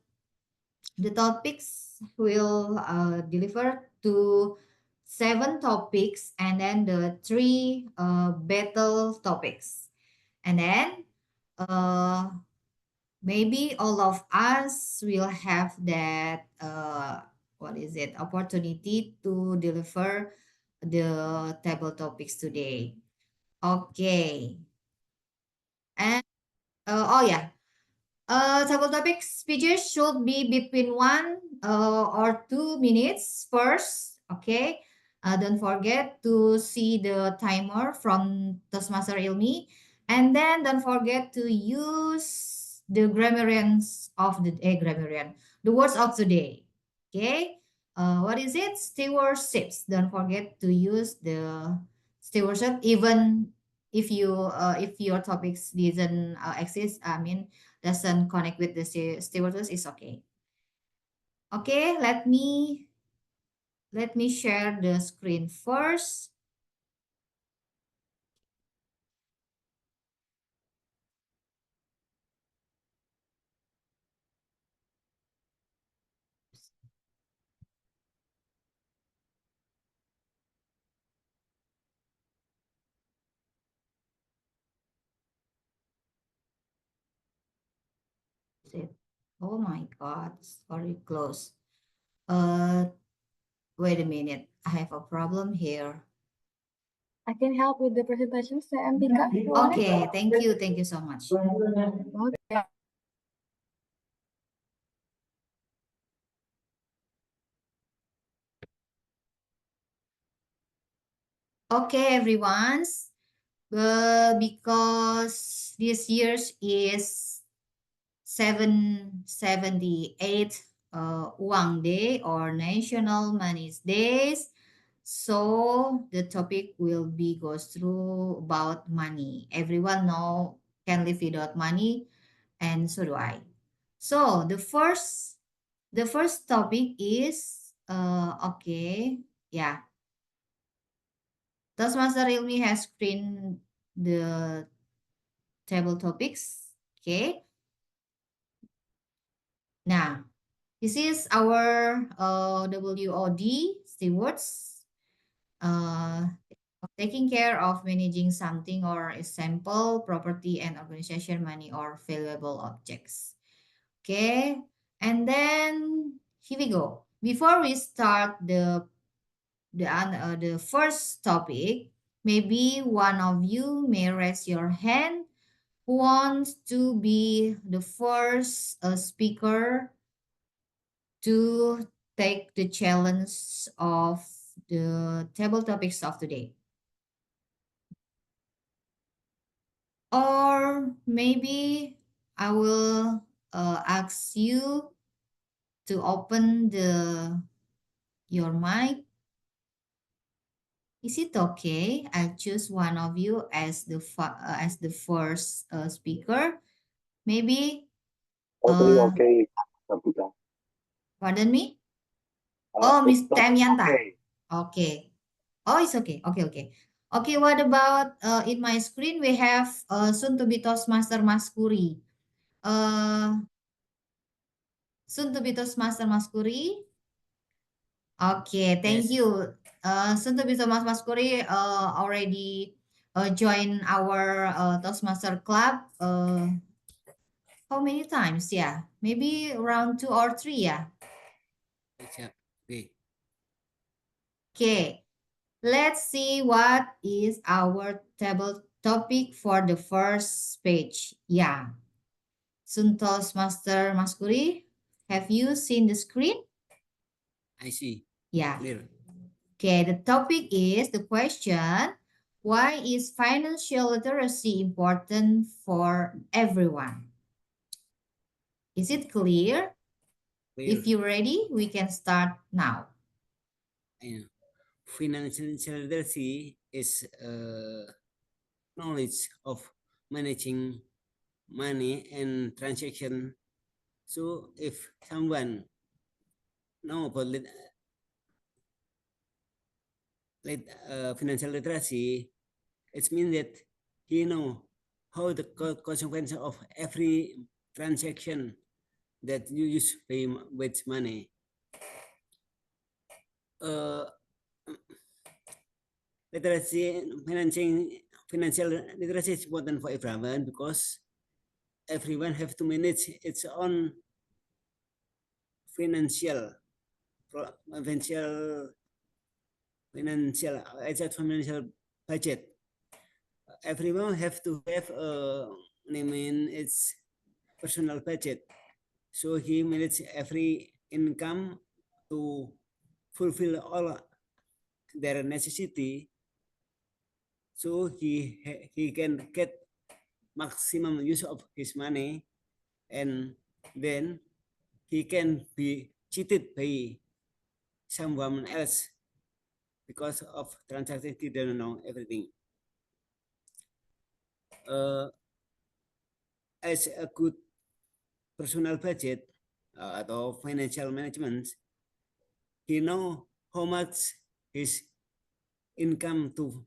topics will deliver to 7 topics, and then the 3 battle topics, and then maybe all of us will have that what is it, opportunity to deliver the table topics today. Okay, and oh yeah, table topic speeches should be between 1 or 2 minutes first. Okay. Don't forget to see the timer from Toastmaster Ilmi. And then don't forget to use the grammarians of the grammarian, the words of the day. Okay. What is it? Stewardships. Don't forget to use the stewardship even if your topics doesn't exist. I mean, doesn't connect with the stewardess is okay. Okay, let me share the screen first. Oh my God, it's very close. Wait a minute. I have a problem here. I can help with the presentation, saya Tika. Okay, thank you. Thank you so much. Okay, everyone. Because this year's is 778 Oeang Day or National Money Days. So the topic will be goes through about money. Everyone know can live without money, and so do I. So the first topic is okay, yeah. Toastmaster Ilmi has screened the table topics. Okay. Now, this is our WOD stewards. Taking care of managing something or a sample, property, and organization, money, or valuable objects. Okay, and then here we go. Before we start the first topic, maybe one of you may raise your hand who wants to be the first speaker to take the challenge of the table topics of today. Or maybe I will ask you to open your mic. Is it okay? I'll choose one of you as the first speaker. Maybe. Totally okay, Tika. Pardon me? Oh, Miss Totally Tamianta. okay. Okay. Oh, it's okay. Okay. Okay, what about in my screen we have soon to be Toastmaster Maskuri. Soon to be Toastmaster Maskuri. Okay, thank you. Soon to be Toastmaster Maskuri already joined our Toastmaster Club. How many times? Yeah, maybe around 2 or 3. Yeah. Okay. Okay. Let's see what is our table topic for the first page. Yeah. Suntos Master Maskuri, have you seen the screen? I see. Yeah. Clear. Okay, the topic is the question, why is financial literacy important for everyone? Is it clear? Clear. If you're ready, we can start now. Yeah. Financial literacy is knowledge of managing money and transaction. So if someone know about financial literacy, it means that he know how the consequence of every transaction that you use pay with money. Uh, financial literacy is important for everyone because everyone have to manage its own financial financial financial budget. Everyone have to have its personal budget, so he manage every income to fulfill all their necessity, so he can get maximum use of his money, and then he can be cheated by someone else because of transaction he don't know everything. As a good personal budget atau financial management, he know how much his income to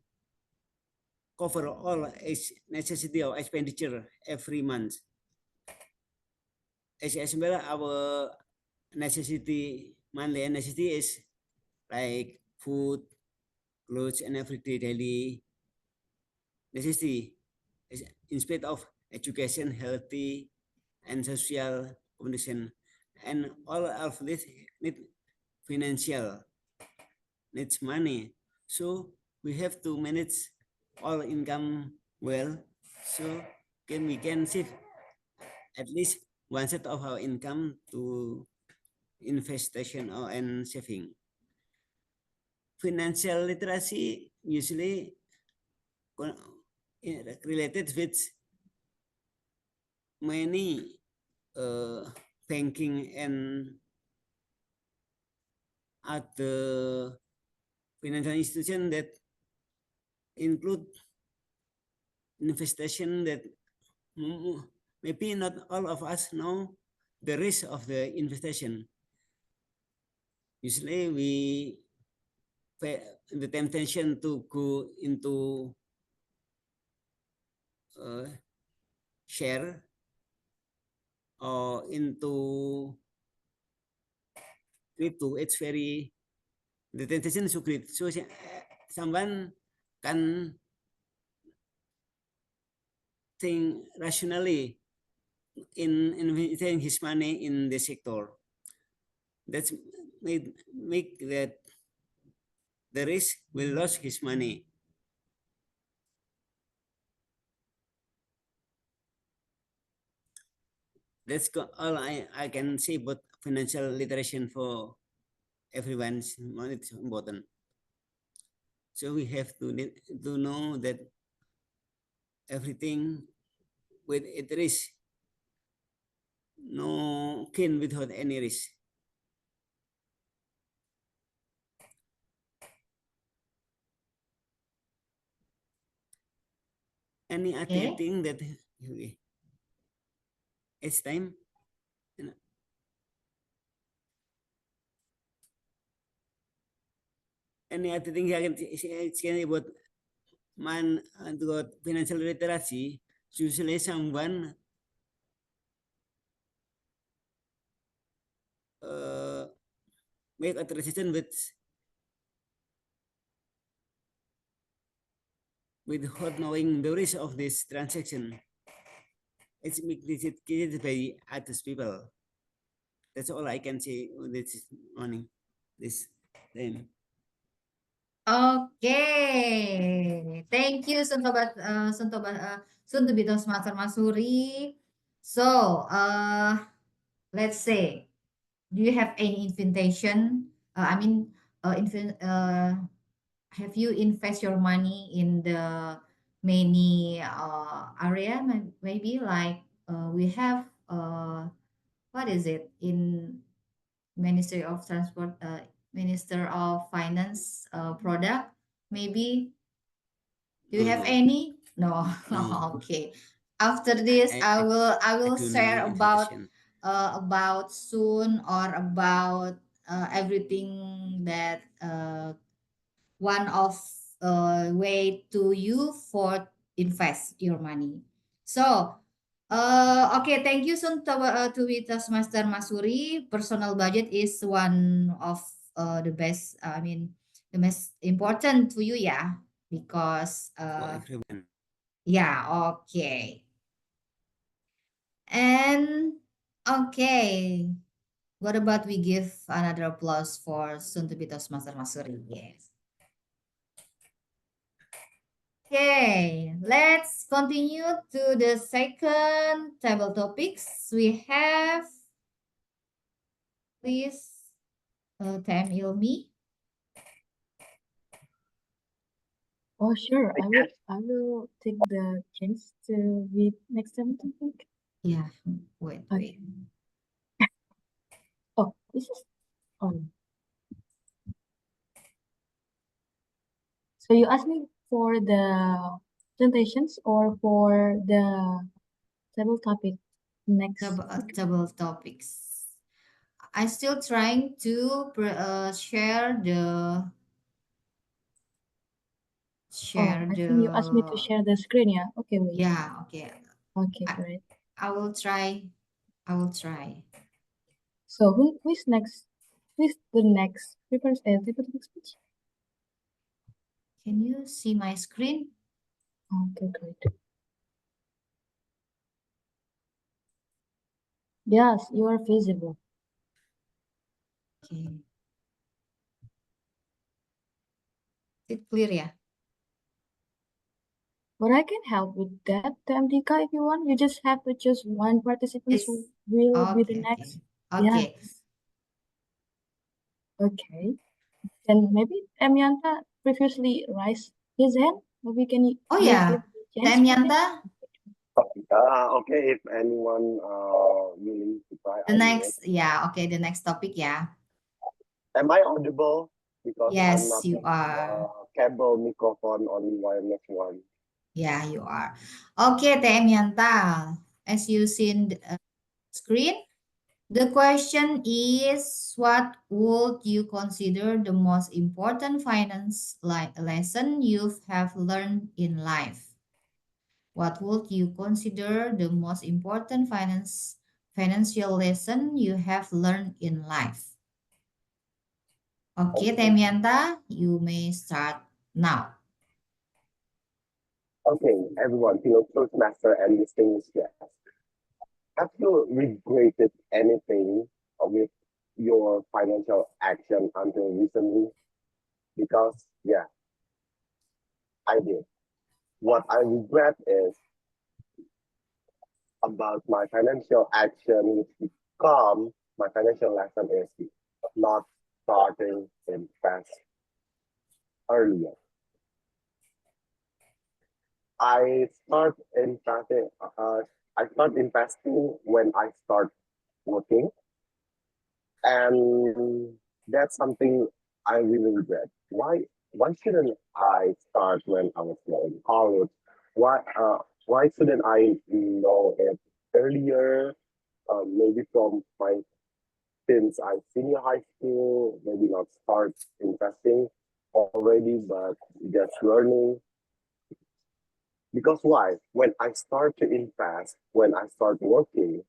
cover all his necessity or expenditure every month. As well, our necessity, monthly necessity is like food, clothes, and everyday daily necessity. Instead of education, healthy, and social condition, and all of this need financial, needs money. So we have to manage all income well, so we can save at least one set of our income to investation or and saving. Financial literacy usually related with many banking and other financial institution that include investation that maybe not all of us know the risk of the investation. Usually we the temptation to go into share or into crypto. It's very, the temptation is so great. So someone can think rationally in investing his money in the sector. That's make that the risk will lose his money. That's all I can say about financial literacy for everyone's money. It's important. So we have to know that everything with it risk, no gain without any risk. Any other thing that it's time? Any other thing I can say about about financial literacy? Usually someone make a transaction without knowing the risk of this transaction. It's mitigated by others people. That's all I can say this morning, this time. Okay, thank you soon to be Toastmaster Masuri. So, let's say, do you have any invitation? Have you invest your money in the many area? Maybe like we have what is it in Ministry of Transport, Minister of Finance product? Maybe do you have any? No, No, okay. After this, I will I don't share know invitation. about soon or about everything that one of way to you for invest your money. So okay, thank you Sun to Toastmaster Masuri. Personal budget is one of the best. I mean, the most important to you, yeah, because For everyone. yeah, okay. And okay, what about we give another applause for soon to be Toastmaster Masuri? Yes. Okay, let's continue to the second table topics. We have, please, Tam Ilmi. Oh, sure. I will take the chance to read next time, I think. Yeah, wait. Oh, this is on. So you asked me for the presentations or for the table topic next. Table topics. I'm still trying to share the I think you asked me to share the screen, yeah? Okay, wait. Yeah, okay. Okay, great. I will try. So who is next? Who is the next table speech? Can you see my screen? Okay, great. Yes, you are visible. Okay. Is it clear, yeah? But I can help with that, MDK, if you want. You just have to choose one participant who will be the next. Okay. Okay. Then maybe Yanta previously raised his hand. Maybe can you? Oh yeah, Yanta. Okay, if anyone willing to try, The I will. next, yeah, okay, the next topic, yeah. Am I audible? Because I'm Yes, not you are. cable microphone, only wireless one. Yeah, you are. Okay, Teh Yanta. As you seen the screen, the question is, what would you consider the most important finance lesson you have learned in life? What would you consider the most important financial lesson you have learned in life? Okay, Temianta, you may start now. Okay, everyone, fellow Toastmaster and distinguished guests. Have you regretted anything with your financial action until recently? Because, yeah, I did. What I regret is about my financial action, which become my financial lesson is not starting invest earlier. I start investing. I start investing when I start working, and that's something I really regret. Why shouldn't I start when I was still in college? Why shouldn't I know it earlier? Maybe from my since I senior high school, maybe not start investing already, but just learning. Because why? When I start to invest, when I start working,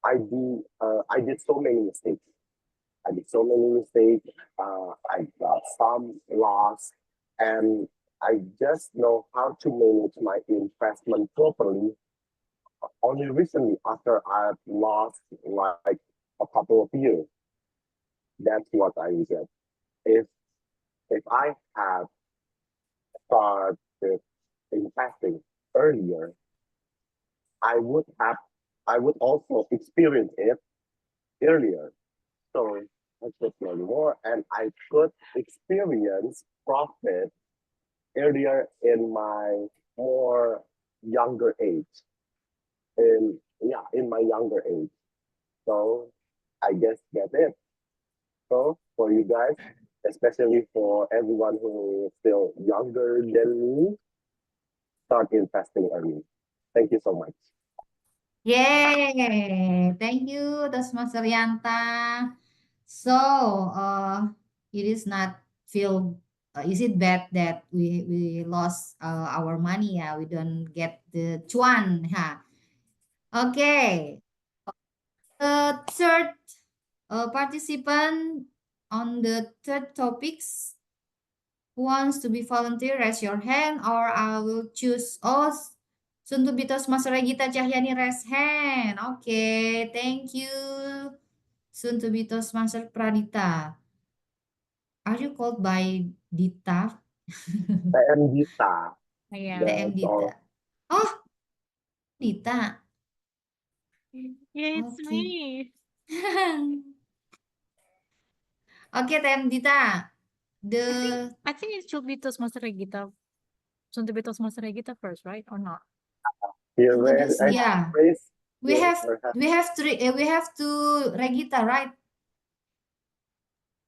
I did so many mistakes. I did so many mistakes. I got some loss, and I just know how to manage my investment properly. Only recently, after I've lost like a couple of years, that's what I regret. If if I had started investing earlier, I would have I would also experience it earlier. So I could learn more and I could experience profit earlier in my more younger age. In my younger age. So I guess that's it. So for you guys, especially for everyone who is still younger than me, start investing early. Thank you so much. Yay! Thank you, Toastmaster Yanta. So, it is not feel. Is it bad that we lost our money? Yeah, we don't get the cuan. Yeah. Okay. The third participant on the third topics who wants to be volunteer, raise your hand, or I will choose. Oh, soon to be Toastmaster Regita Cahyani, raise hand. Okay, thank you. Soon to be Toastmaster Pradita. Are you called by Dita? TM Dita. Yeah. TM That's Dita. all. Oh, Dita. Yeah, it's Okay. me. Okay, TM Dita. The I think it should be Toastmaster Regita. Soon to be Toastmaster Regita first, right? Or not? Here, soon to be, I yeah. raise We your have hand. we have to Regita, right?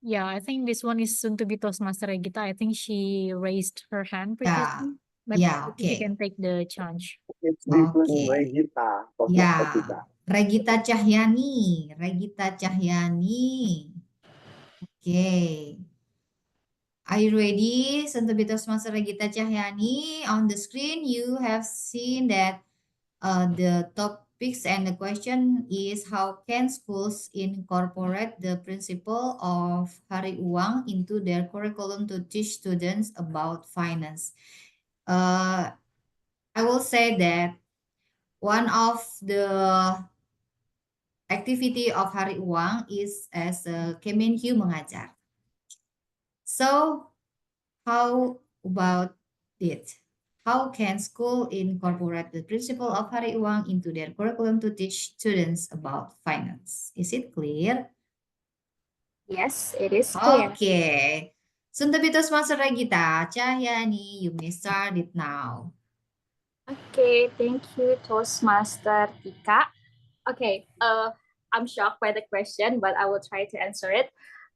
Yeah, I think this one is soon to be Toastmaster Regita. I think she raised her hand previously. But Yeah, I think she okay. can take the chance. It's different, Okay. Regita. Yeah. Regita Cahyani. Regita Cahyani. Okay. Are you ready? Soon to be Toastmaster Regita Cahyani. On the screen, you have seen that the topics and the question is how can schools incorporate the principle of Hari Uang into their curriculum to teach students about finance? I will say that one of the activity of Hari Uang is as a Kemenhu mengajar. So, how about it? How can school incorporate the principle of Hari Uang into their curriculum to teach students about finance? Is it clear? Yes, it is clear. Okay. Suntabito sponsor Regita, Cahyani, you may start it now. Okay, thank you, Toastmaster Tika. Okay, I'm shocked by the question, but I will try to answer it.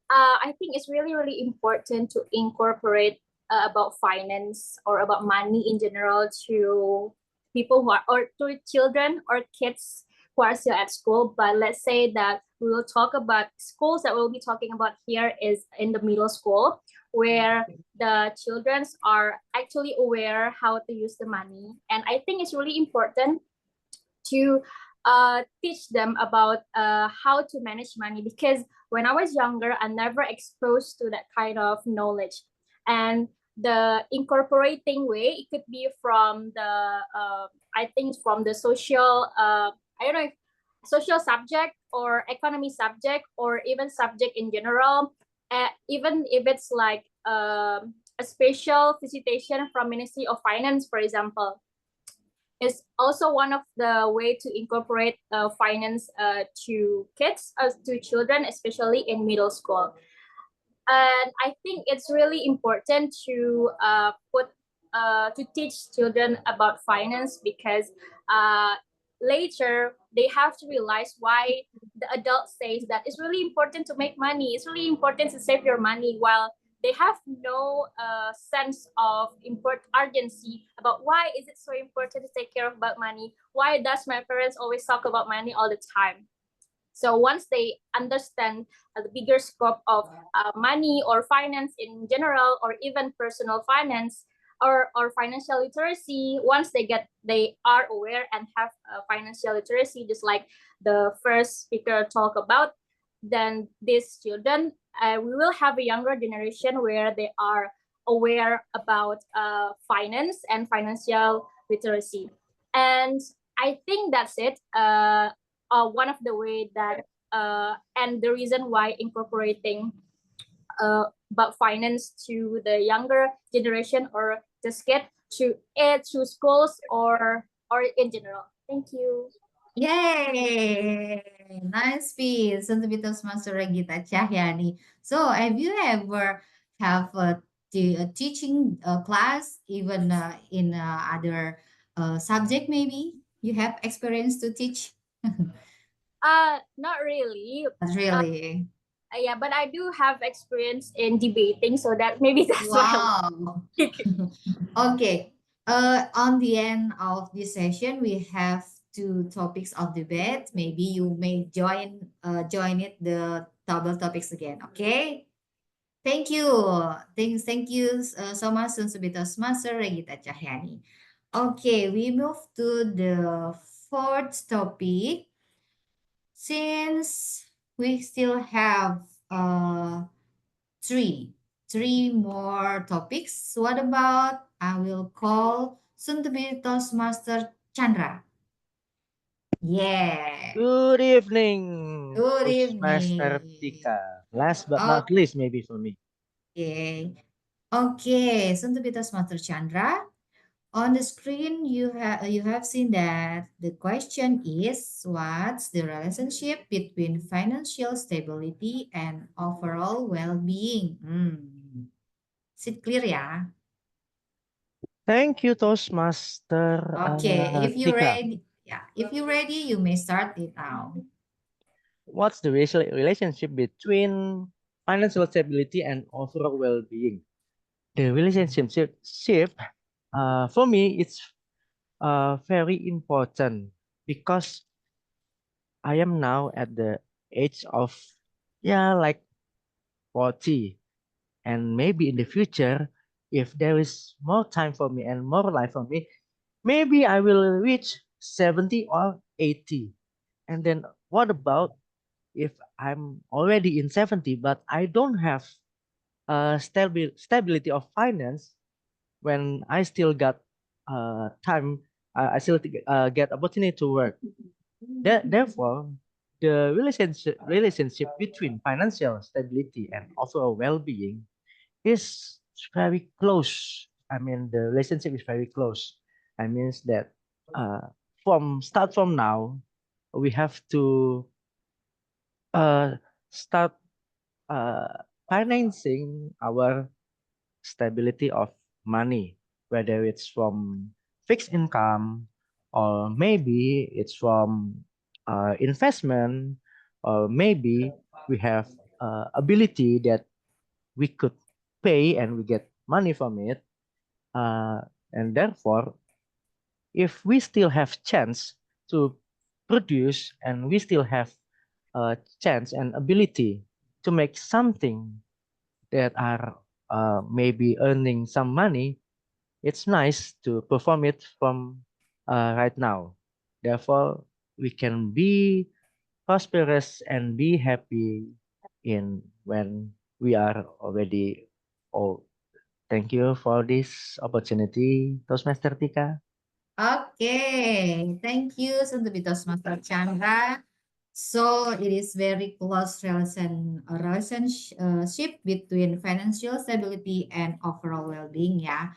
I think it's really, really important to incorporate about finance or about money in general to people who are, or to children or kids who are still at school. But let's say that we will talk about schools that we'll be talking about here is in the middle school, where the children are actually aware how to use the money. And I think it's really important to teach them about how to manage money, because when I was younger, I never exposed to that kind of knowledge. And the incorporating way, it could be from the I think from the social I don't know if social subject or economy subject or even subject in general, even if it's like a special visitation from Ministry of Finance, for example, is also one of the way to incorporate finance to kids, to children, especially in middle school. And I think it's really important to to teach children about finance, because later they have to realize why the adult says that it's really important to make money, it's really important to save your money, while they have no sense of urgency about why is it so important to take care of about money, why does my parents always talk about money all the time. So once they understand the bigger scope of money or finance in general, or even personal finance or financial literacy, once they are aware and have financial literacy, just like the first speaker talked about, then these children, we will have a younger generation where they are aware about finance and financial literacy. And I think that's it. One of the way that and the reason why incorporating about finance to the younger generation or just get to add to schools or in general. Thank you. Yay! Nice piece. Untuk Master Regita Cahyani. So, have you ever have a teaching class, even in other subject maybe? You have experience to teach? Not really. Not really. Yeah, but I do have experience in debating, so that maybe that's why. Wow. Okay. On the end of this session, we have two topics of debate. Maybe you may join it the double topics again. Okay. Thank you. Thank you so much, Sun Subitos Master Regita Cahyani. Okay, we move to the fourth topic. Since we still have three more topics, what about I will call soon to be Toastmaster Chandra. Yeah. Good evening, Good Toastmaster evening. Tika. Last but not least, maybe for me. Okay. Okay, soon to be Toastmaster Chandra. On the screen, you have seen that the question is, what's the relationship between financial stability and overall well-being? Is it clear, yeah? Thank you, Toastmaster Okay, if you're Tika. ready, if you're ready, you may start it now. What's the relationship between financial stability and overall well-being? The relationship, for me, it's very important because I am now at the age of, like 40. And maybe in the future, if there is more time for me and more life for me, maybe I will reach 70 or 80. And then what about if I'm already in 70, but I don't have stability of finance when I still got time, I still get opportunity to work. Therefore, the relationship between financial stability and overall well-being is very close. I mean, the relationship is very close. I means that from now, we have to start financing our stability of money, whether it's from fixed income or maybe it's from investment, or maybe we have ability that we could pay and we get money from it. And therefore, if we still have chance to produce and we still have a chance and ability to make something that are maybe earning some money, it's nice to perform it from right now. Therefore, we can be prosperous and be happy in when we are already old. Thank you for this opportunity, Toastmaster Tika. Okay, thank you, Suntubitos Master Chandra. So it is very close relationship between financial stability and overall well-being, yeah.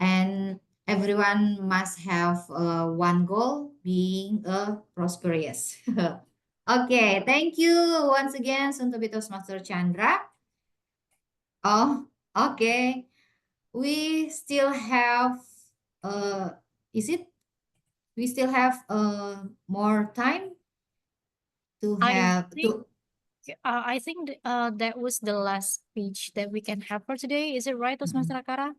And everyone must have one goal, being prosperous. Okay, thank you once again, Suntubitos Master Chandra. Oh, okay. We still have is it we still have more time to have to I think that was the last speech that we can have for today. Is it right, Toastmaster Akara?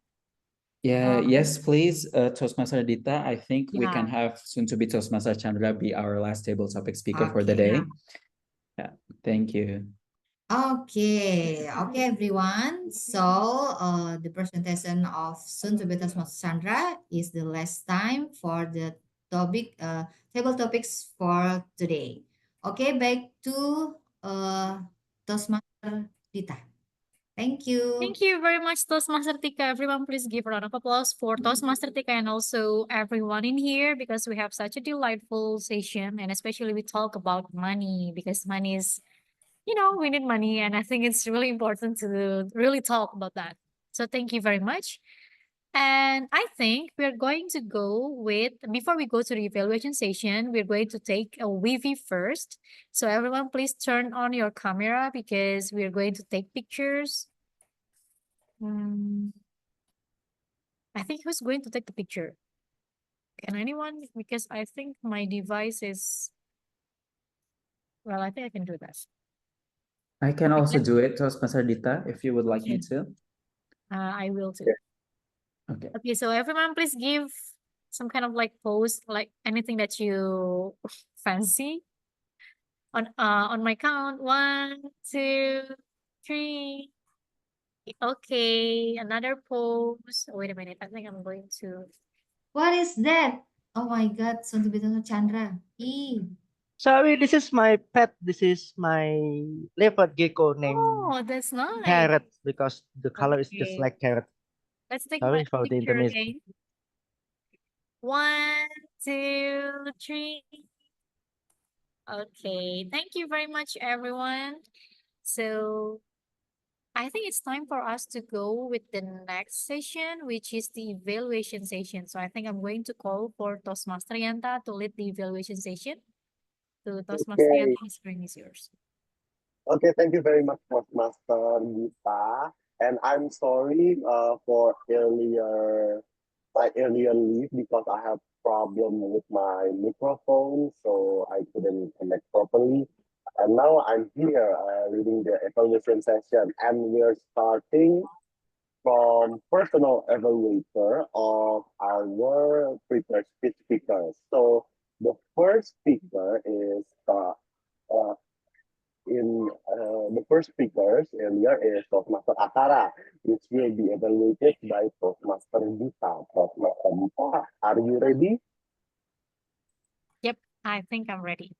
Yeah, yes, please, Toastmaster Dita. I think we can Yeah. have soon to be Toastmaster Chandra be our last table topic speaker for the Okay. day. Yeah, thank you. Okay, everyone. So the presentation of soon to be Toastmaster Chandra is the last time for the topic table topics for today. Okay, back to Toastmaster Dita. Thank you. Thank you very much, Toastmaster Tika. Everyone, please give a round of applause for Toastmaster Tika and also everyone in here because we have such a delightful session and especially we talk about money because money is, we need money and I think it's really important to really talk about that. So thank you very much. And I think we're going to go with, before we go to the evaluation session, we're going to take a Wi-Fi first. So everyone, please turn on your camera because we're going to take pictures. I think who's going to take the picture? Can anyone? Because I think my device is, well, I think I can do that. I can Okay, also do it, Toastmaster Dita, if you would like me Okay. to. I will too. Okay. Okay, so everyone please give some kind of like pose, like anything that you fancy. On my count, 1, 2, 3. Okay, another pose. Wait a minute, I think I'm going to. What is that? Oh my God, Sonti Chandra. Sorry, this is my pet. This is my leopard gecko named Oh, that's nice. Carrot because the color is just Okay. like carrot. Let's take Sorry my for the picture intermission. again. 1, 2, 3. Okay, thank you very much, everyone. So I think it's time for us to go with the next session, which is the evaluation session. So I think I'm going to call for Toastmaster Yanta to lead the evaluation session. So Toastmaster Okay. Yanta, the screen is yours. Okay, thank you very much, Master Gita. And I'm sorry for my earlier leave because I have problem with my microphone, so I couldn't connect properly. And now I'm here reading the evaluation session, and we're starting from personal evaluator of our prepared speech speakers. So the first speaker is uh, the first speakers earlier is Toastmaster Akara, which will be evaluated by Toastmaster Gita. Toastmaster Gita, are you ready? Yep, I think I'm ready.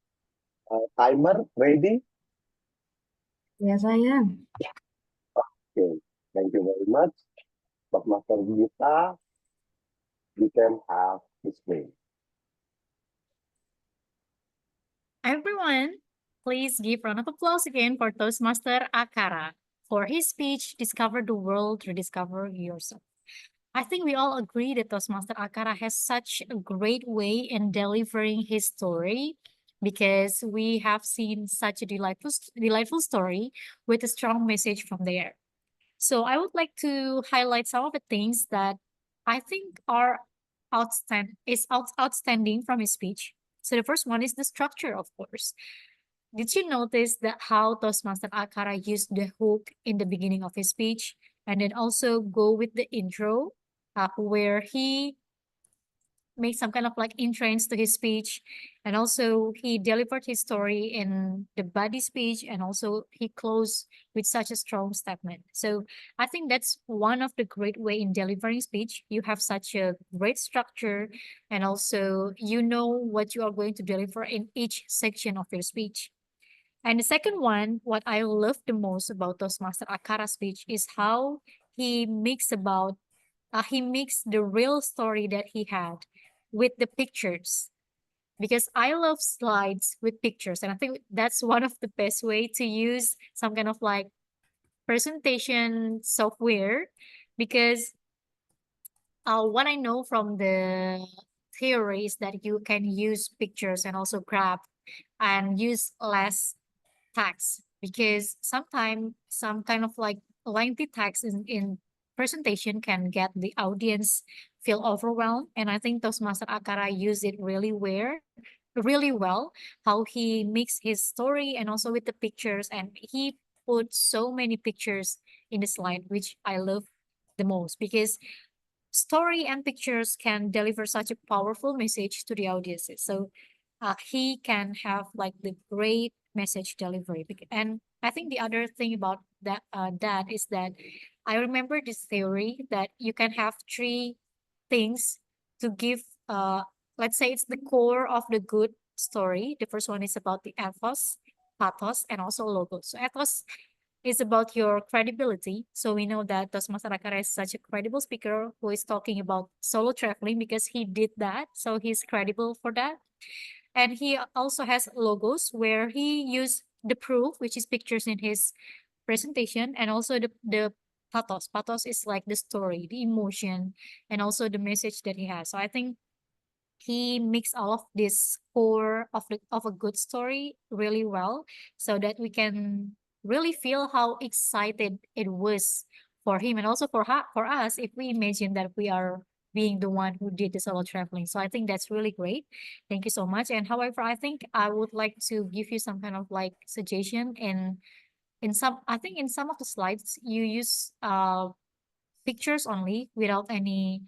Timer ready? Yes, I am. Okay, thank you very much. Toastmaster Gita, you can have the screen. Everyone, please give round of applause again for Toastmaster Akara for his speech, Discover the World, Rediscover Yourself. I think we all agree that Toastmaster Akara has such a great way in delivering his story because we have seen such a delightful story with a strong message from there. So I would like to highlight some of the things that I think are outstanding from his speech. So the first one is the structure, of course. Did you notice that how Toastmaster Akara used the hook in the beginning of his speech and then also go with the intro, where he made some kind of like entrance to his speech, and also he delivered his story in the body speech, and also he closed with such a strong statement. So I think that's one of the great way in delivering speech. You have such a great structure, and also you know what you are going to deliver in each section of your speech. And the second one, what I love the most about Toastmaster Akara speech is how he mixed the real story that he had with the pictures, because I love slides with pictures, and I think that's one of the best way to use some kind of like presentation software, because what I know from the theory is that you can use pictures and also graph and use less text, because sometimes some kind of like lengthy text in presentation can get the audience feel overwhelmed. And I think Toastmaster Akara used it really well, how he mixed his story and also with the pictures, and he put so many pictures in the slide, which I love the most, because story and pictures can deliver such a powerful message to the audiences. So he can have like the great message delivery. And I think the other thing about that is that I remember this theory that you can have three things to give. Let's say it's the core of the good story. The first one is about the ethos, pathos, and also logos. So ethos is about your credibility. So we know that Toastmaster Akara is such a credible speaker who is talking about solo traveling because he did that. So he's credible for that. And he also has logos where he used the proof, which is pictures in his presentation, and also the pathos. Pathos is like the story, the emotion, and also the message that he has. So I think he mixed all of this core of a good story really well, so that we can really feel how excited it was for him, and also for us, if we imagine that we are being the one who did the solo traveling. So I think that's really great. Thank you so much. And however, I think I would like to give you some kind of like suggestion in some, I think in some of the slides you use pictures only without any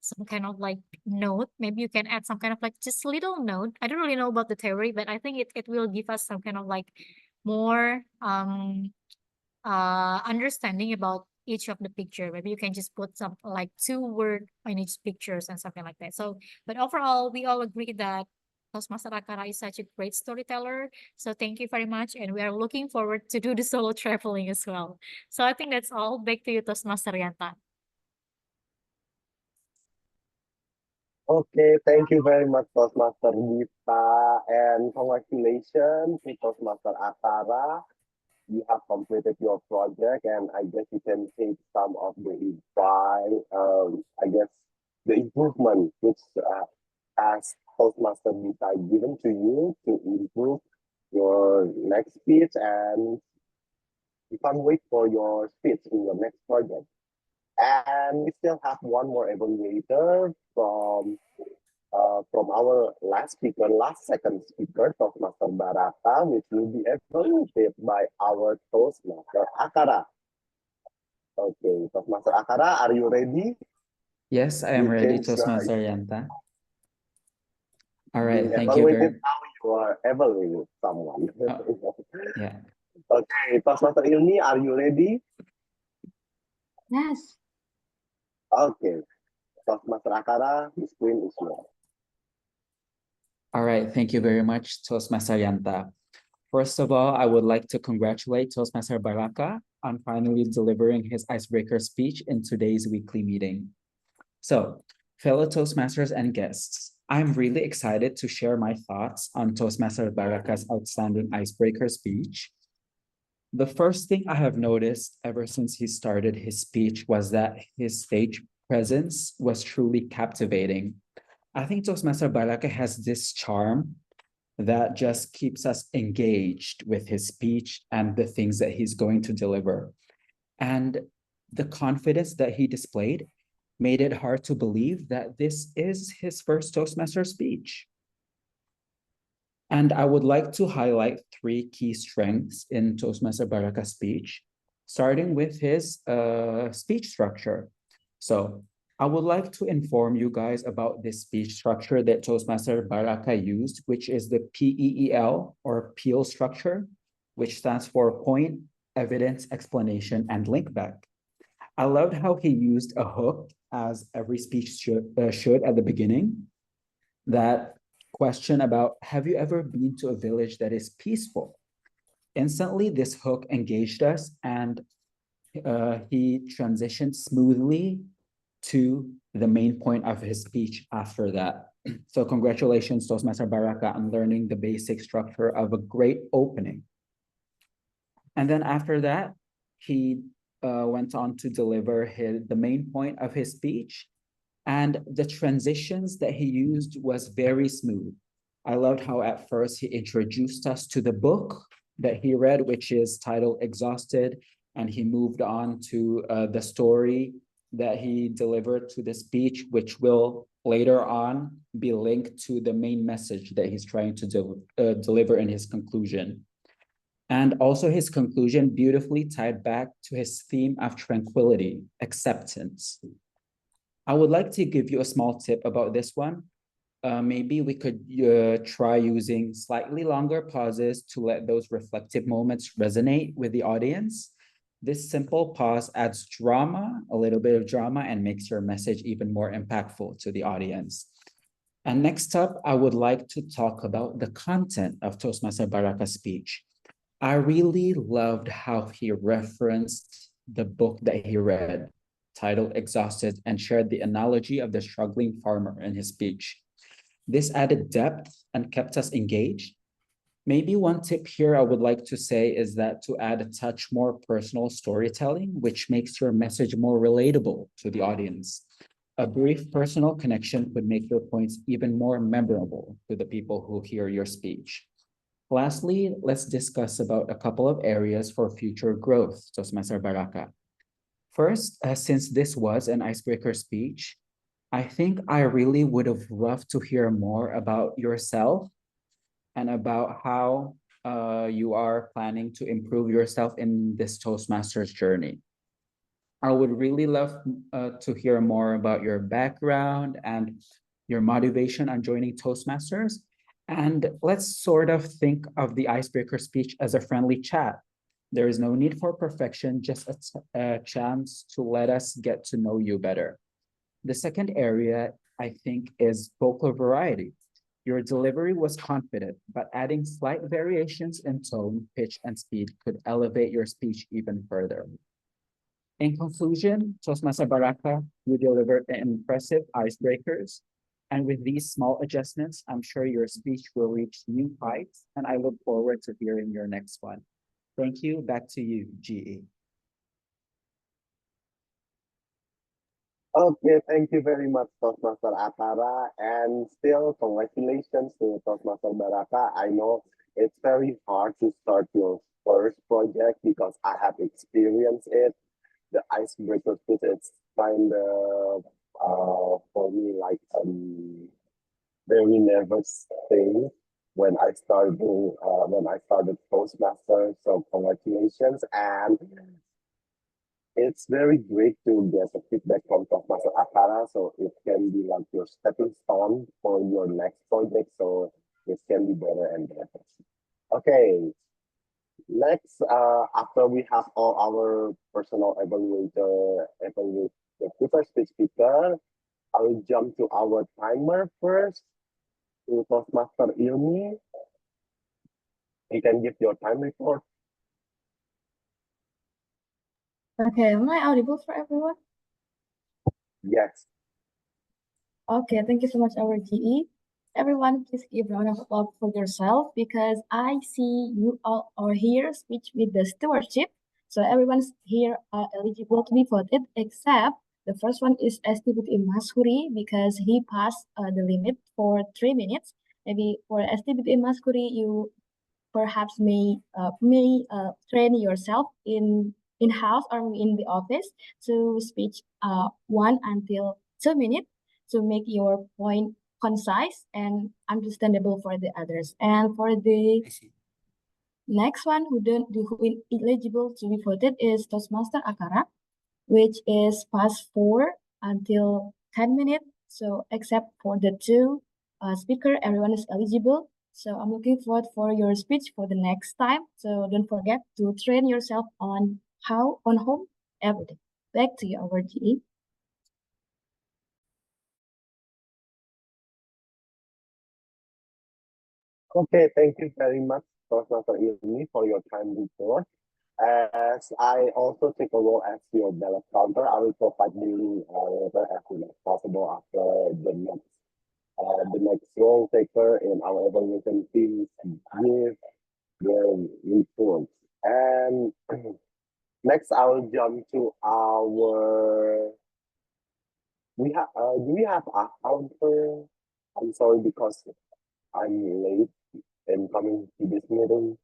some kind of like note. Maybe you can add some kind of like just little note. I don't really know about the theory, but I think it will give us some kind of like more understanding about each of the picture. Maybe you can just put some like 2 word in each pictures and something like that. So, but overall, we all agree that Toastmaster Akara is such a great storyteller. So thank you very much. And we are looking forward to do the solo traveling as well. So I think that's all. Back to you, Toastmaster Yanta. Okay, thank you very much, Toastmaster Gita, and congratulations to Toastmaster Atara. You have completed your project, and I guess you can take some of the I guess the improvement which has Toastmaster Gita given to you to improve your next speech, and you can't wait for your speech in your next project. And we still have one more evaluator from our last second speaker, Toastmaster Barata, which will be evaluated by our Toastmaster Akara. Okay, Toastmaster Akara, are you ready? Yes, I am You ready, can Toastmaster Yanta. All right, being thank you evaluated very how you are evaluating someone. yeah. Okay, Toastmaster Ilmi, are you ready? Yes. Okay, Toastmaster Akara, the screen is yours. All right, thank you very much, Toastmaster Yanta. First of all, I would like to congratulate Toastmaster Baraka on finally delivering his icebreaker speech in today's weekly meeting. So, fellow Toastmasters and guests, I'm really excited to share my thoughts on Toastmaster Baraka's outstanding icebreaker speech. The first thing I have noticed ever since he started his speech was that his stage presence was truly captivating. I think Toastmaster Baraka has this charm that just keeps us engaged with his speech and the things that he's going to deliver. And the confidence that he displayed made it hard to believe that this is his first Toastmaster speech. And I would like to highlight 3 key strengths in Toastmaster Baraka's speech, starting with his speech structure. So I would like to inform you guys about this speech structure that Toastmaster Baraka used, which is the PEEL or PEEL structure, which stands for point, evidence, explanation, and link back. I loved how he used a hook, as every speech should at the beginning. That question about, have you ever been to a village that is peaceful? Instantly, this hook engaged us, and he transitioned smoothly to the main point of his speech after that. So congratulations, Toastmaster Baraka, on learning the basic structure of a great opening. And then after that, he went on to deliver the main point of his speech, and the transitions that he used was very smooth. I loved how at first he introduced us to the book that he read, which is titled Exhausted, and he moved on to the story that he delivered to the speech, which will later on be linked to the main message that he's trying to deliver in his conclusion. And also his conclusion beautifully tied back to his theme of tranquility, acceptance. I would like to give you a small tip about this one. Maybe we could try using slightly longer pauses to let those reflective moments resonate with the audience. This simple pause adds drama, a little bit of drama, and makes your message even more impactful to the audience. And next up, I would like to talk about the content of Toastmaster Baraka's speech. I really loved how he referenced the book that he read, titled Exhausted, and shared the analogy of the struggling farmer in his speech. This added depth and kept us engaged. Maybe one tip here I would like to say is that to add a touch more personal storytelling, which makes your message more relatable to the audience. A brief personal connection would make your points even more memorable to the people who hear your speech. Lastly, let's discuss about a couple of areas for future growth, Toastmaster Baraka. First, since this was an icebreaker speech, I think I really would have loved to hear more about yourself and about how you are planning to improve yourself in this Toastmasters journey. I would really love to hear more about your background and your motivation on joining Toastmasters. And let's sort of think of the icebreaker speech as a friendly chat. There is no need for perfection, just a chance to let us get to know you better. The second area, I think, is vocal variety. Your delivery was confident, but adding slight variations in tone, pitch, and speed could elevate your speech even further. In conclusion, Toastmaster Baraka, you delivered impressive icebreakers. And with these small adjustments, I'm sure your speech will reach new heights, and I look forward to hearing your next one. Thank you. Back to you, GE. Okay, thank you very much, Toastmaster Akara, and still congratulations to Toastmaster Baraka. I know it's very hard to start your first project because I have experienced it. The icebreaker speech, it's kind of for me like very nervous thing when I started Toastmaster. So congratulations, and it's very great to get a feedback from Toastmaster Akara, so it can be like your stepping stone for your next project. So it can be better and better. Okay, next, after we have all our personal evaluate the super speech speaker, I will jump to our timer first. To Toastmaster Ilmi, you can give your time report. Okay, am I audible for everyone? Yes. Okay, thank you so much, our GE. Everyone, please give a round of applause for yourself because I see you all are here speech with the stewardship. So everyone's here are eligible to be voted except the first one is STBT Mashuri because he passed the limit for 3 minutes. Maybe for STBT Mashuri, you perhaps may train yourself in house or in the office to speak 1 until 2 minutes to make your point concise and understandable for the others. And for the I see. next one who is eligible to be voted is Toastmaster Akara, which is past 4 until 10 minutes. So except for the two speaker, everyone is eligible. So I'm looking forward for your speech for the next time. So don't forget to train yourself on home every day. Back to you, our GE. Okay, thank you very much, Toastmaster Ilmi, for your time report. As I also take a role as your ballot counter, I will provide you later as soon as possible after the next role taker in our evaluation team give their reports. And next, I will jump to our. Do we have a counter? I'm sorry because I'm late in coming to this meeting.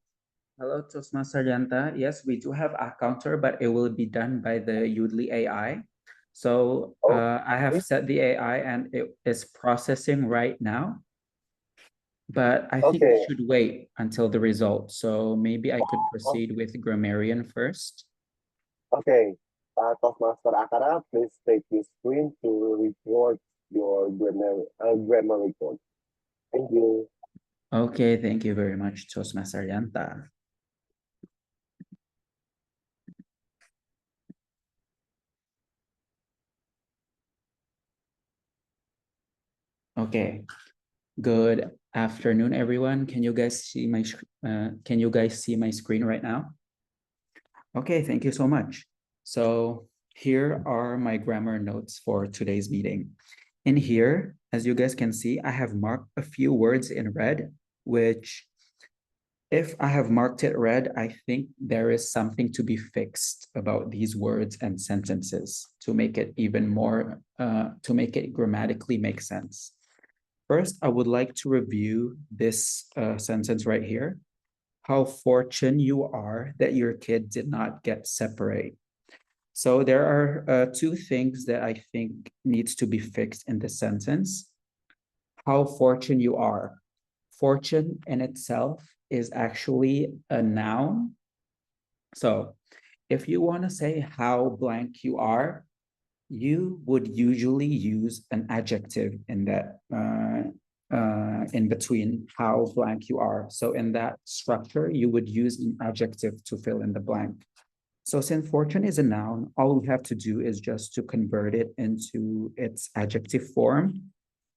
Hello, Toastmaster Yanta. Yes, we do have a counter, but it will be done by the Udly AI. So I have set the AI and it is processing right now. But I think we Okay. should wait until the result. So maybe I could proceed with grammarian first. Okay. Toastmaster Akara, please take the screen to report your grammar report. Thank you. Okay, thank you very much, Toastmaster Yanta. Okay, good afternoon, everyone. Can you guys see my screen right now? Okay, thank you so much. So here are my grammar notes for today's meeting. In here, as you guys can see, I have marked a few words in red, which if I have marked it red, I think there is something to be fixed about these words and sentences to make it even more, to make it grammatically make sense. First, I would like to review this sentence right here. How fortunate you are that your kid did not get separate. So there are two things that I think needs to be fixed in this sentence. How fortunate you are. Fortune in itself is actually a noun. So if you want to say how blank you are, you would usually use an adjective in that in between how blank you are. So in that structure, you would use an adjective to fill in the blank. So since fortune is a noun, all we have to do is just to convert it into its adjective form.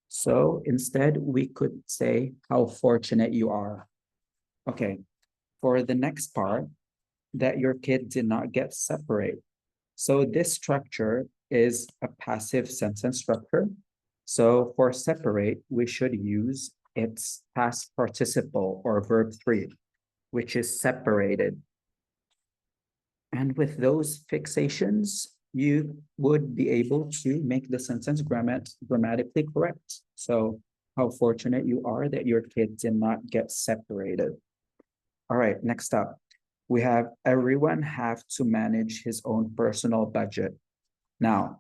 So instead, we could say how fortunate you are. Okay, for the next part, that your kid did not get separate. So this structure is a passive sentence structure. So for separate, we should use its past participle or verb 3, which is separated. And with those fixations, you would be able to make the sentence grammatically correct. So how fortunate you are that your kid did not get separated. All right, next up, we have everyone have to manage his own personal budget. Now,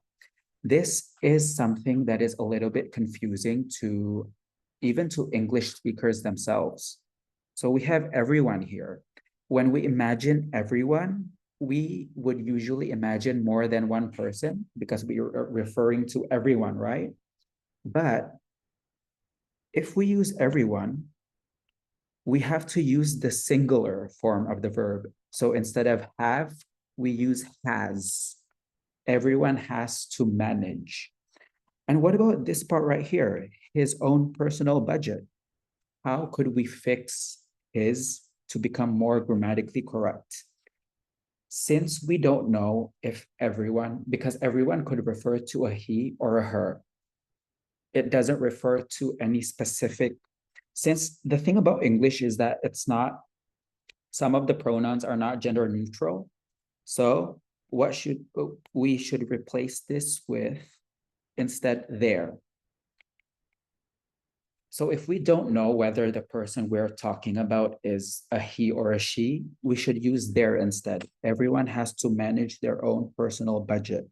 this is something that is a little bit confusing to even to English speakers themselves. So we have everyone here. When we imagine everyone, we would usually imagine more than one person because we are referring to everyone, right? But if we use everyone, we have to use the singular form of the verb. So instead of have, we use has. Everyone has to manage. And what about this part right here? His own personal budget. How could we fix his to become more grammatically correct? Since we don't know if everyone, because everyone could refer to a he or a her, it doesn't refer to any specific. Since the thing about English is that it's not, some of the pronouns are not gender neutral. So what should we should replace this with instead there. So if we don't know whether the person we're talking about is a he or a she, we should use there instead. Everyone has to manage their own personal budget.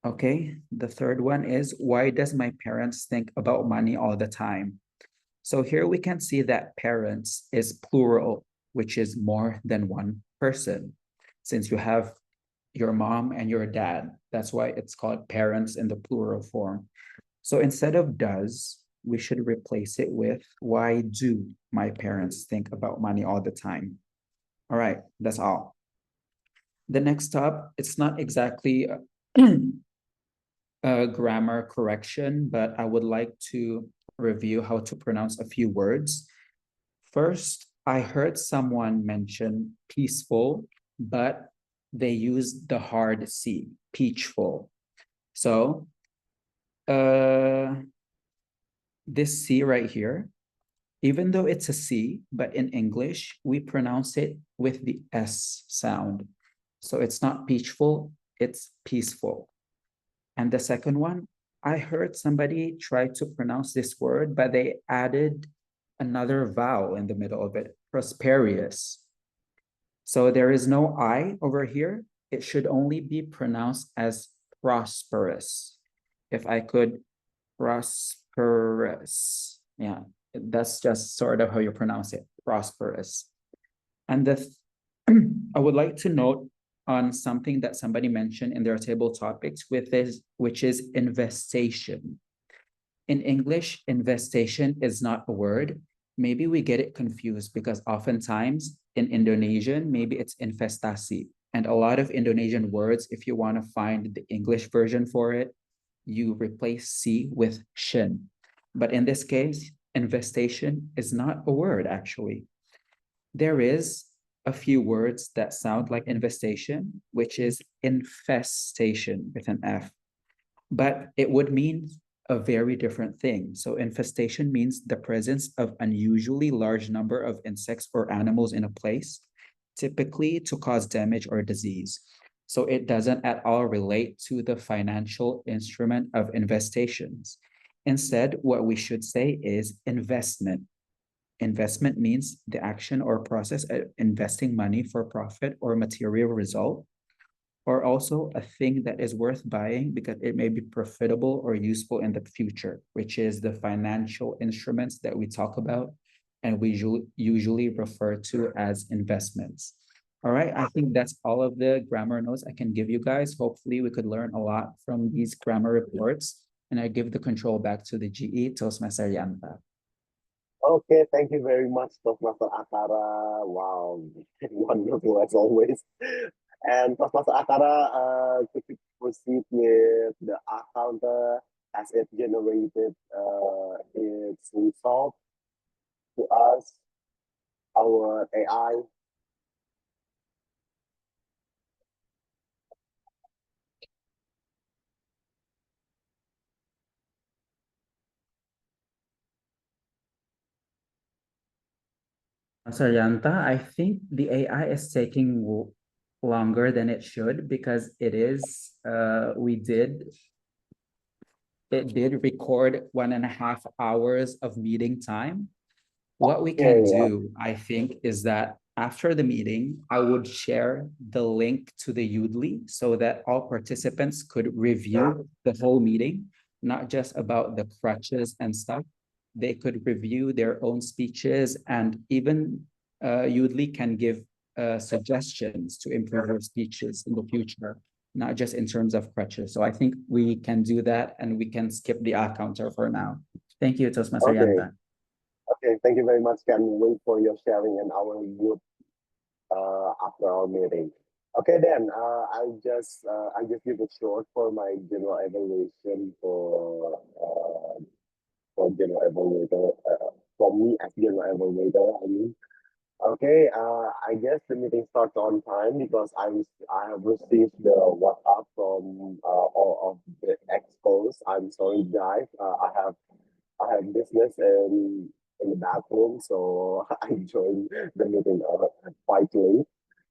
Okay, the third one is, why does my parents think about money all the time? So here we can see that parents is plural, which is more than one person. Since you have your mom and your dad, that's why it's called parents in the plural form. So instead of does, we should replace it with, why do my parents think about money all the time? All right, that's all. The next up, it's not exactly a grammar correction, but I would like to review how to pronounce a few words. First, I heard someone mention peaceful, but they used the hard C, peachful. So this C right here, even though it's a C, but in English, we pronounce it with the S sound. So it's not peachful, it's peaceful. And the second one, I heard somebody try to pronounce this word, but they added another vowel in the middle of it, prosperous. So there is no I over here. It should only be pronounced as prosperous. If I could, prosperous. Yeah, that's just sort of how you pronounce it, prosperous. And I would like to note on something that somebody mentioned in their table topics with this, which is investation. In English, investation is not a word. Maybe we get it confused because oftentimes in Indonesian, maybe it's investasi. And a lot of Indonesian words, if you want to find the English version for it, you replace C with shin. But in this case, investation is not a word actually. There is a few words that sound like investation, which is infestation with an F, but it would mean a very different thing. So infestation means the presence of unusually large number of insects or animals in a place, typically to cause damage or disease. So it doesn't at all relate to the financial instrument of investations. Instead, what we should say is investment. Investment means the action or process of investing money for profit or material result, or also a thing that is worth buying because it may be profitable or useful in the future, which is the financial instruments that we talk about and we usually refer to as investments. All right, I think that's all of the grammar notes I can give you guys. Hopefully, we could learn a lot from these grammar reports. And I give the control back to the GE, Toastmaster Yanta. Okay, thank you very much, Toastmaster Akara. Wow, wonderful as always. And Toastmaster Akara, could you proceed with the counter as it generated its result to us, our AI? Yanta, I think the AI is taking longer than it should because it did record 1.5 hours of meeting time. What we can Okay, do, I think, is that after the meeting, I would share the link to the Udly so that all participants could review the whole meeting, not just about the crutches and stuff. They could review their own speeches, and even Udly can give suggestions to improve their speeches in the future, not just in terms of crutches. So I think we can do that, and we can skip the counter for now. Thank you, Toastmaster okay, Yanta. okay. Thank you very much. Can wait for your sharing and our group after our meeting. Okay, then I just give it short for my general evaluation for general evaluator for me as general evaluator. I mean, okay. I guess the meeting starts on time because I have received the WhatsApp from all of the expos. I'm sorry, guys. I have business in the bathroom, so I joined the meeting quite late.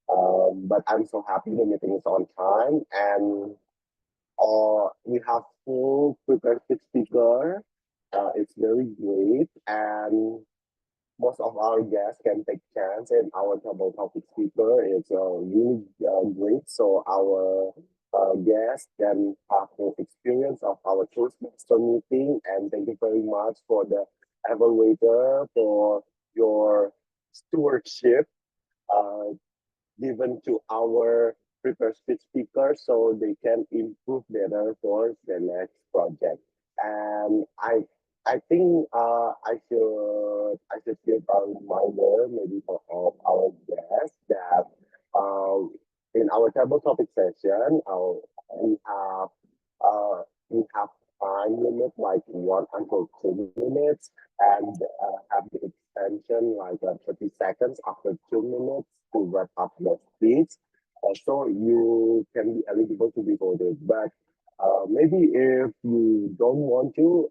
But I'm so happy the meeting is on time, and we have full prepared speaker. It's very great, and most of our guests can take chance, and our double topic speaker is really great. So our guests can have full experience of our Toastmaster meeting. And thank you very much for the evaluator for your stewardship. Uh, Given to our prepared speech speakers so they can improve better for the next project. And I think I should give a reminder maybe for all our guests that in our table topic session we have uh, we have time limit like 1 until 2 minutes, and have the extension like 30 seconds after 2 minutes to wrap up your speech. So you can be eligible to be voted. But maybe if you don't want to,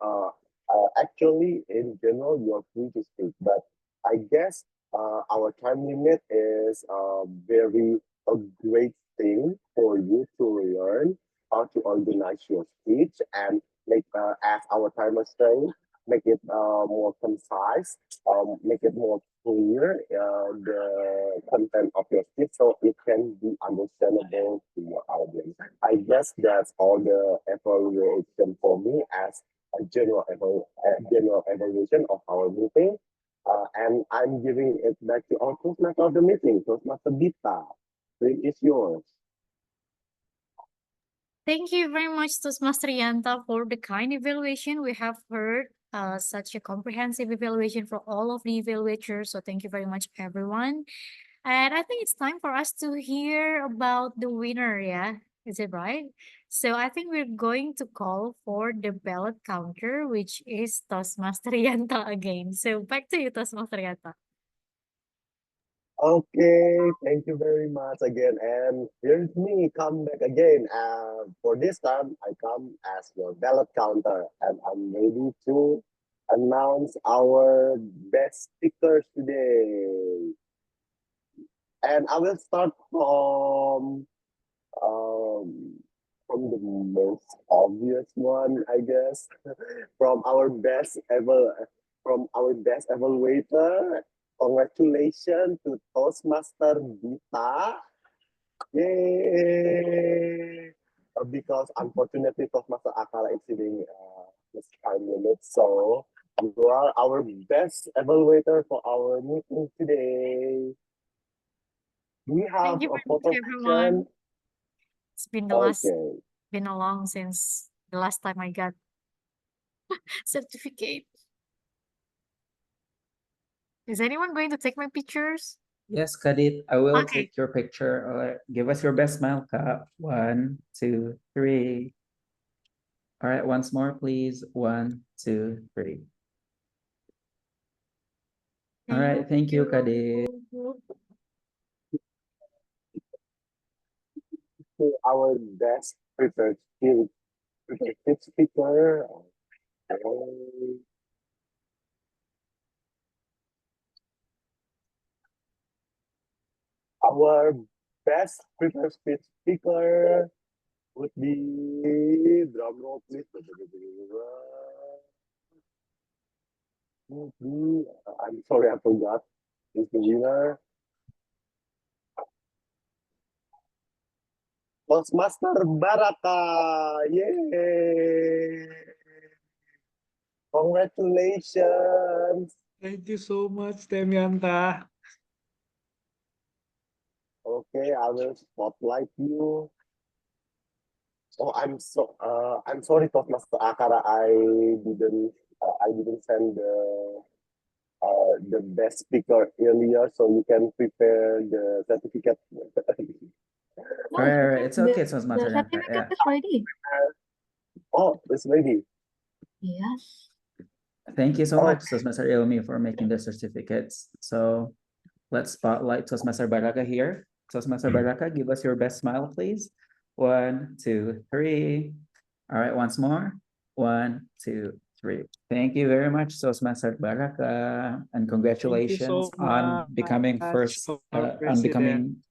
actually in general you're free to speak. But I guess our time limit is very a great thing for you to learn how to organize your speech and make as our timer saying, make it more concise, make it more clear the content of your speech so it can be understandable to your audience. I guess that's all the evaluation for me as a general evaluation of our meeting. And I'm giving it back to our Toastmaster of the meeting, Toastmaster Dita. It is yours. Thank you very much, Toastmaster Yanta, for the kind evaluation. We have heard such a comprehensive evaluation for all of the evaluators. So thank you very much, everyone. And I think it's time for us to hear about the winner. Yeah, is it right? So I think we're going to call for the ballot counter, which is Toastmaster Yanta again. So back to you, Toastmaster Yanta. Okay, thank you very much again. And here's me come back again. For this time, I come as your ballot counter, and I'm ready to announce our best speakers today. And I will start from the most obvious one, I guess, from our best ever, from our best evaluator. Congratulations to Toastmaster Dita. Yay! Because unfortunately, Toastmaster Akala exceeding this time limit. So you are our best evaluator for our meeting today. Do we have Thank you a very much, photo everyone. session? It's been Okay. been a long since the last time I got certificate. Is anyone going to take my pictures? Yes, Kadit, I will Okay. take your picture. All right, give us your best smile, Ka. 1, 2, 3. All right, once more, please. 1, 2, 3. All right, thank you, Kadit. To our best prepared speaker. Our best prepared speaker would be drum roll, please. I'm sorry, I forgot. Is the winner Toastmaster Baraka? Yay! Congratulations. Thank you so much, Demianta. Okay, I will spotlight you. Oh, I'm sorry, Toastmaster Akara. I didn't send the best speaker earlier, so you can prepare the certificate. All right, all right. It's okay, so it's my The turn. certificate Yeah. is ready. Oh, it's ready. Yes. Thank you so Oh. much, Toastmaster Ilmi, for making the certificates. So let's spotlight Toastmaster Baraka here. Toastmaster Baraka, give us your best smile, please. 1, 2, 3. All right, once more. 1, 2, 3. Thank you very much, Toastmaster Baraka, and congratulations so on becoming much, our on president. becoming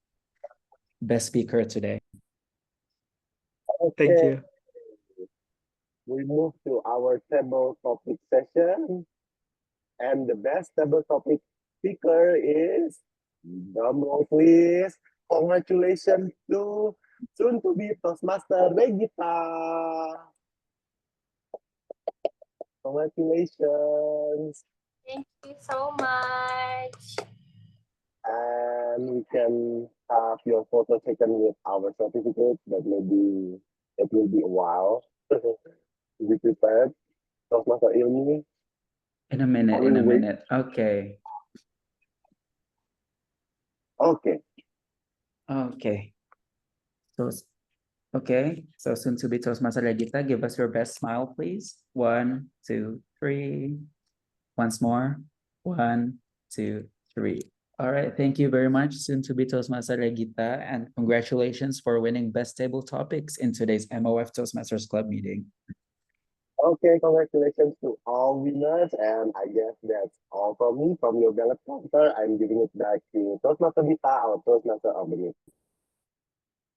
best speaker today. Thank Okay. you. We move to our table topic session. And the best table topic speaker is, drum roll please, congratulations to soon to be Toastmaster Regita. Congratulations. Thank you so much. And we can have your photo taken with our certificate, but maybe it will be a while to be prepared. Toastmaster Ilmi. In a minute, in a minute. Okay. Okay. Okay. So, okay. So soon to be Toastmaster Regita, give us your best smile, please. 1, 2, 3. Once more. 1, 2, 3. All right. Thank you very much, soon to be Toastmaster Regita, and congratulations for winning Best Table Topics in today's MoF Toastmasters Club meeting. Okay, congratulations to all winners, and I guess that's all from me, from your ballot counter. I'm giving it back to Toastmaster Vita, our Toastmaster of the meeting.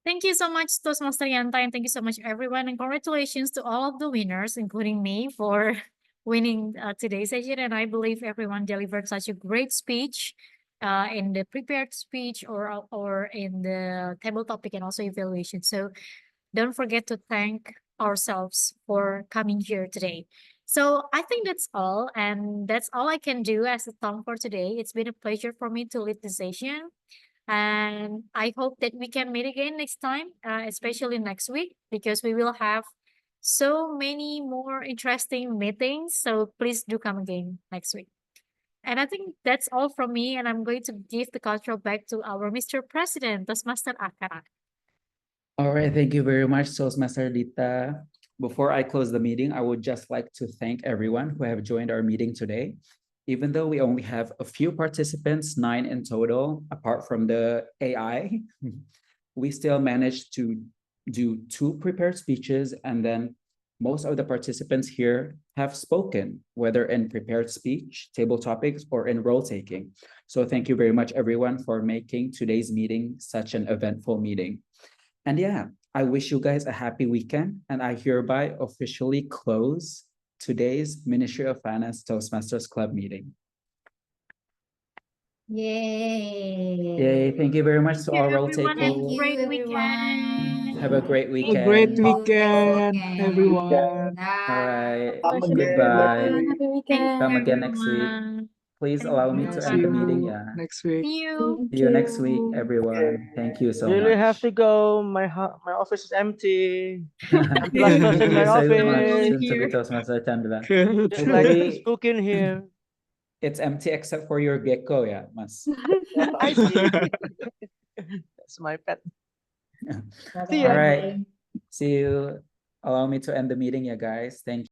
Thank you so much, Toastmaster Yanta, and thank you so much, everyone. And congratulations to all of the winners, including me, for winning today's session. And I believe everyone delivered such a great speech in the prepared speech or in the table topic and also evaluation. So don't forget to thank ourselves for coming here today. So I think that's all. And that's all I can do as a Tom for today. It's been a pleasure for me to lead the session. And I hope that we can meet again next time, especially next week, because we will have so many more interesting meetings. So please do come again next week. And I think that's all from me. And I'm going to give the control back to our Mr. President, Toastmaster Akara. All right, thank you very much, Toastmaster Dita. Before I close the meeting, I would just like to thank everyone who have joined our meeting today. Even though we only have a few participants, 9 in total, apart from the AI, we still managed to do 2 prepared speeches, and then most of the participants here have spoken, whether in prepared speech, table topics, or in role taking. So thank you very much, everyone, for making today's meeting such an eventful meeting. And yeah, I wish you guys a happy weekend, and I hereby officially close today's Ministry of Finance Toastmasters Club meeting. Yay. Yay, thank you very much to all role Everyone, have a takers. great everyone. Have a great A weekend. great Thank you. weekend, everyone. Bye. All right. Come again Goodbye. next week. Happy weekend. Come again next week. Everyone. please allow me to end the meeting. Yeah. next week. See you. See you next week, everyone. Thank you so Really have to much. go. My office is empty. I'm the last person in Thank my you so much, office. Sunsubi Toastmaster Chandra. Just like it's Hopefully, cooking here. it's empty except for your gecko, yeah, Mas. I see. That's my pet. See All ya. right. See you. Allow me to end the meeting, yeah, guys. Thank you.